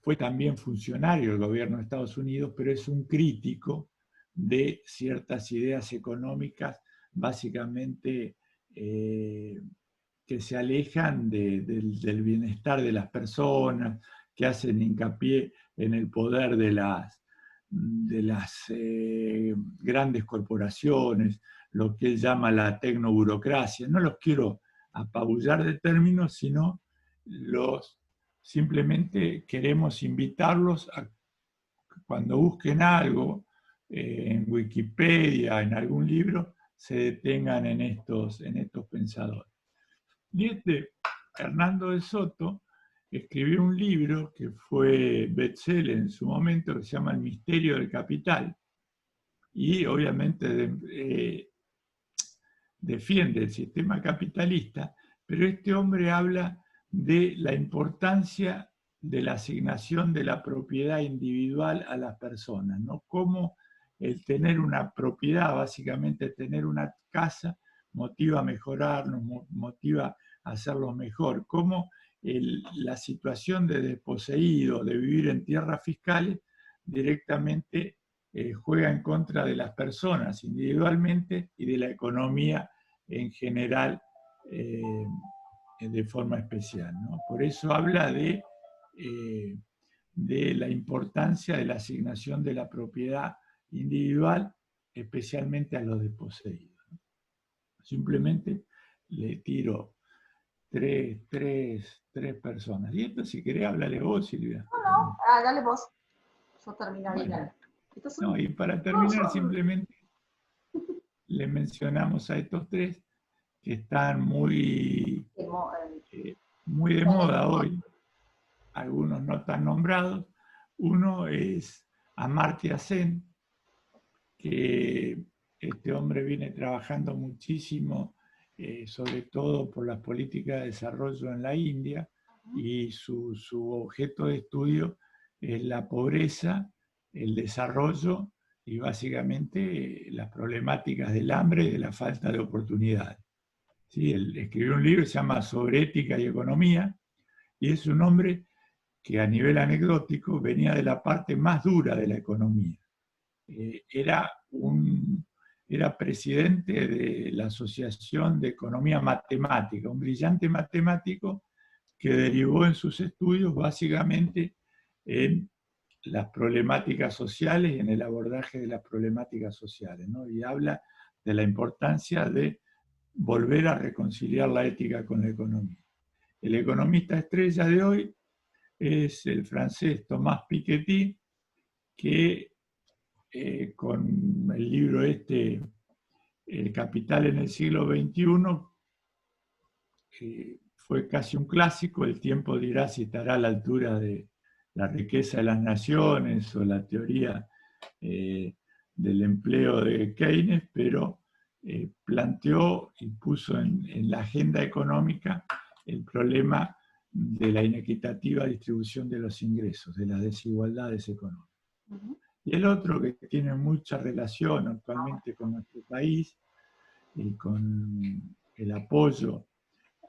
fue también funcionario del gobierno de Estados Unidos, pero es un crítico de ciertas ideas económicas, básicamente que se alejan del bienestar de las personas, que hacen hincapié en el poder de las grandes corporaciones, lo que él llama la tecnoburocracia. No los quiero apabullar de términos, sino simplemente queremos invitarlos a cuando busquen algo en Wikipedia, en algún libro, se detengan en estos pensadores. Y Hernando de Soto escribió un libro que fue bestseller en su momento, que se llama El misterio del capital, y obviamente defiende el sistema capitalista, pero este hombre habla de la importancia de la asignación de la propiedad individual a las personas, ¿no? Cómo el tener una propiedad, básicamente tener una casa, motiva a mejorarnos, motiva a hacerlo mejor. Cómo la situación de desposeído, de vivir en tierras fiscales, directamente juega en contra de las personas individualmente y de la economía en general de forma especial, ¿no? Por eso habla de la importancia de la asignación de la propiedad individual, especialmente a los desposeídos, ¿no? Simplemente le tiro tres personas. Y esto, si querés, háblale vos, Silvia. No, dale vos. Yo terminaría. Bueno, no, y para terminar, simplemente le mencionamos a estos tres que están muy de moda hoy, algunos no tan nombrados. Uno es Amartya Sen, que este hombre viene trabajando muchísimo, sobre todo por las políticas de desarrollo en la India, y su objeto de estudio es la pobreza, el desarrollo y básicamente las problemáticas del hambre y de la falta de oportunidades. ¿Sí? Él escribió un libro que se llama Sobre ética y economía, y es un hombre que a nivel anecdótico venía de la parte más dura de la economía. Era presidente de la Asociación de Economía Matemática, un brillante matemático que derivó en sus estudios básicamente en las problemáticas sociales y en el abordaje de las problemáticas sociales, ¿no? Y habla de la importancia de volver a reconciliar la ética con la economía. El economista estrella de hoy es el francés Thomas Piketty, que con el libro El Capital en el siglo XXI, fue casi un clásico. El tiempo dirá si estará a la altura de La riqueza de las naciones o la teoría del empleo de Keynes, pero planteó y puso en la agenda económica el problema de la inequitativa distribución de los ingresos, de las desigualdades económicas. Y el otro que tiene mucha relación actualmente con nuestro país y con el apoyo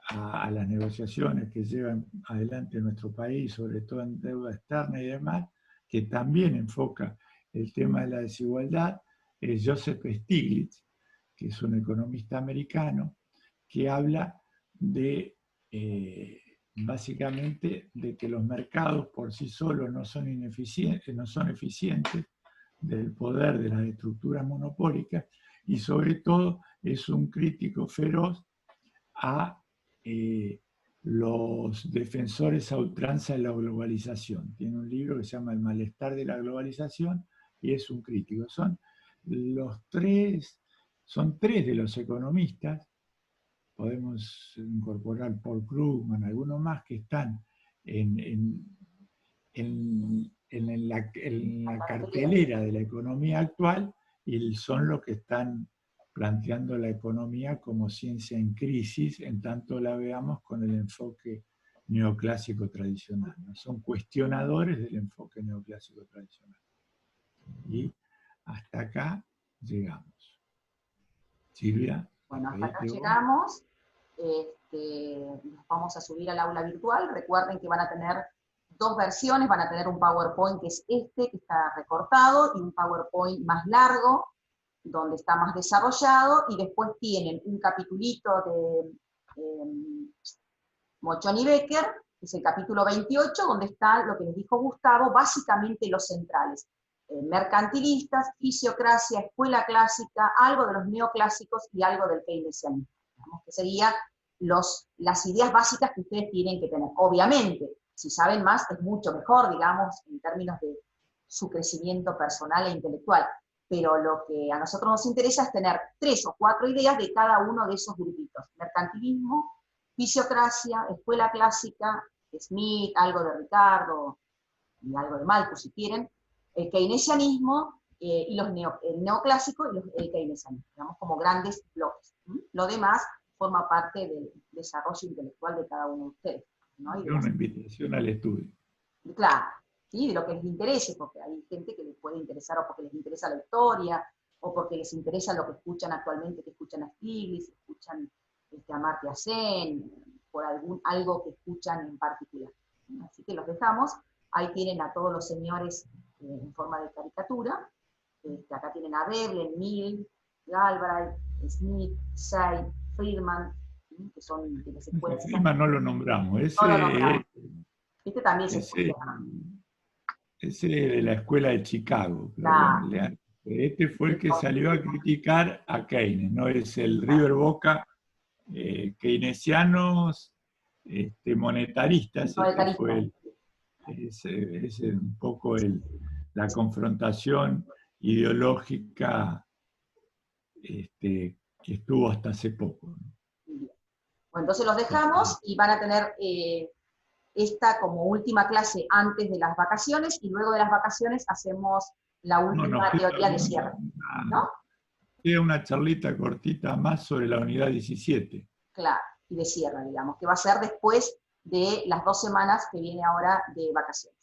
a las negociaciones que llevan adelante nuestro país, sobre todo en deuda externa y demás, que también enfoca el tema de la desigualdad, es Joseph Stiglitz, que es un economista americano, que habla de básicamente de que los mercados por sí solos no son eficientes, del poder de las estructuras monopólicas, y sobre todo es un crítico feroz a los defensores a ultranza de la globalización. Tiene un libro que se llama El malestar de la globalización y es un crítico. Son tres de los economistas, podemos incorporar Paul Krugman, algunos más que están en la cartelera de la economía actual, y son los que están planteando la economía como ciencia en crisis, en tanto la veamos con el enfoque neoclásico tradicional, ¿no? Son cuestionadores del enfoque neoclásico tradicional. Y hasta acá llegamos. Silvia. Bueno, hasta acá llegamos. Nos vamos a subir al aula virtual. Recuerden que van a tener dos versiones, van a tener un PowerPoint que es que está recortado, y un PowerPoint más largo, donde está más desarrollado, y después tienen un capitulito de Mochon y Becker, que es el capítulo 28, donde está lo que les dijo Gustavo, básicamente los centrales. Mercantilistas, fisiocracia, escuela clásica, algo de los neoclásicos y algo del keynesianismo. Digamos que serían las ideas básicas que ustedes tienen que tener. Obviamente, si saben más, es mucho mejor, digamos, en términos de su crecimiento personal e intelectual. Pero lo que a nosotros nos interesa es tener 3 o 4 ideas de cada uno de esos grupitos. Mercantilismo, fisiocracia, escuela clásica, Smith, algo de Ricardo, y algo de Malthus, si quieren, el keynesianismo y el neoclásico y el keynesianismo, digamos, como grandes bloques. Lo demás forma parte del desarrollo intelectual de cada uno de ustedes, ¿no? Y Es una invitación al estudio. claro, ¿sí? De lo que les interese, porque hay gente que les puede interesar o porque les interesa la historia, o porque les interesa lo que escuchan actualmente, que escuchan a Stiglitz, escuchan a Amartya Sen, por algo que escuchan en particular. Así que los dejamos. Ahí tienen a todos los señores en forma de caricatura. Acá tienen a Veblen, Mill, Galbraith, Smith, Say, Friedman, ¿sí? Que son de las escuelas. Friedman no lo nombramos. No lo nombramos. Este también se Ese, escucha. ese de la escuela de Chicago. Pero Claro. bueno, este fue el que salió a criticar a Keynes, ¿no? Es el River Boca keynesianos monetaristas, este fue un poco la confrontación ideológica que estuvo hasta hace poco, ¿no? Bueno, entonces los dejamos y van a tener esta como última clase antes de las vacaciones, y luego de las vacaciones hacemos la última teoría de cierre, ¿no? Queda una charlita cortita más sobre la unidad 17. Claro, y de cierre, digamos, que va a ser después de las 2 semanas que viene ahora de vacaciones.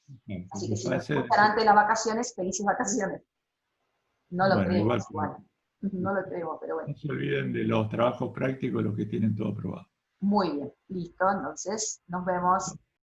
Así que si nos escuchan antes de las vacaciones, felices vacaciones. No lo creemos igual. No lo creemos, pero bueno. No se olviden de los trabajos prácticos, los que tienen todo aprobado. Muy bien, listo, entonces nos vemos.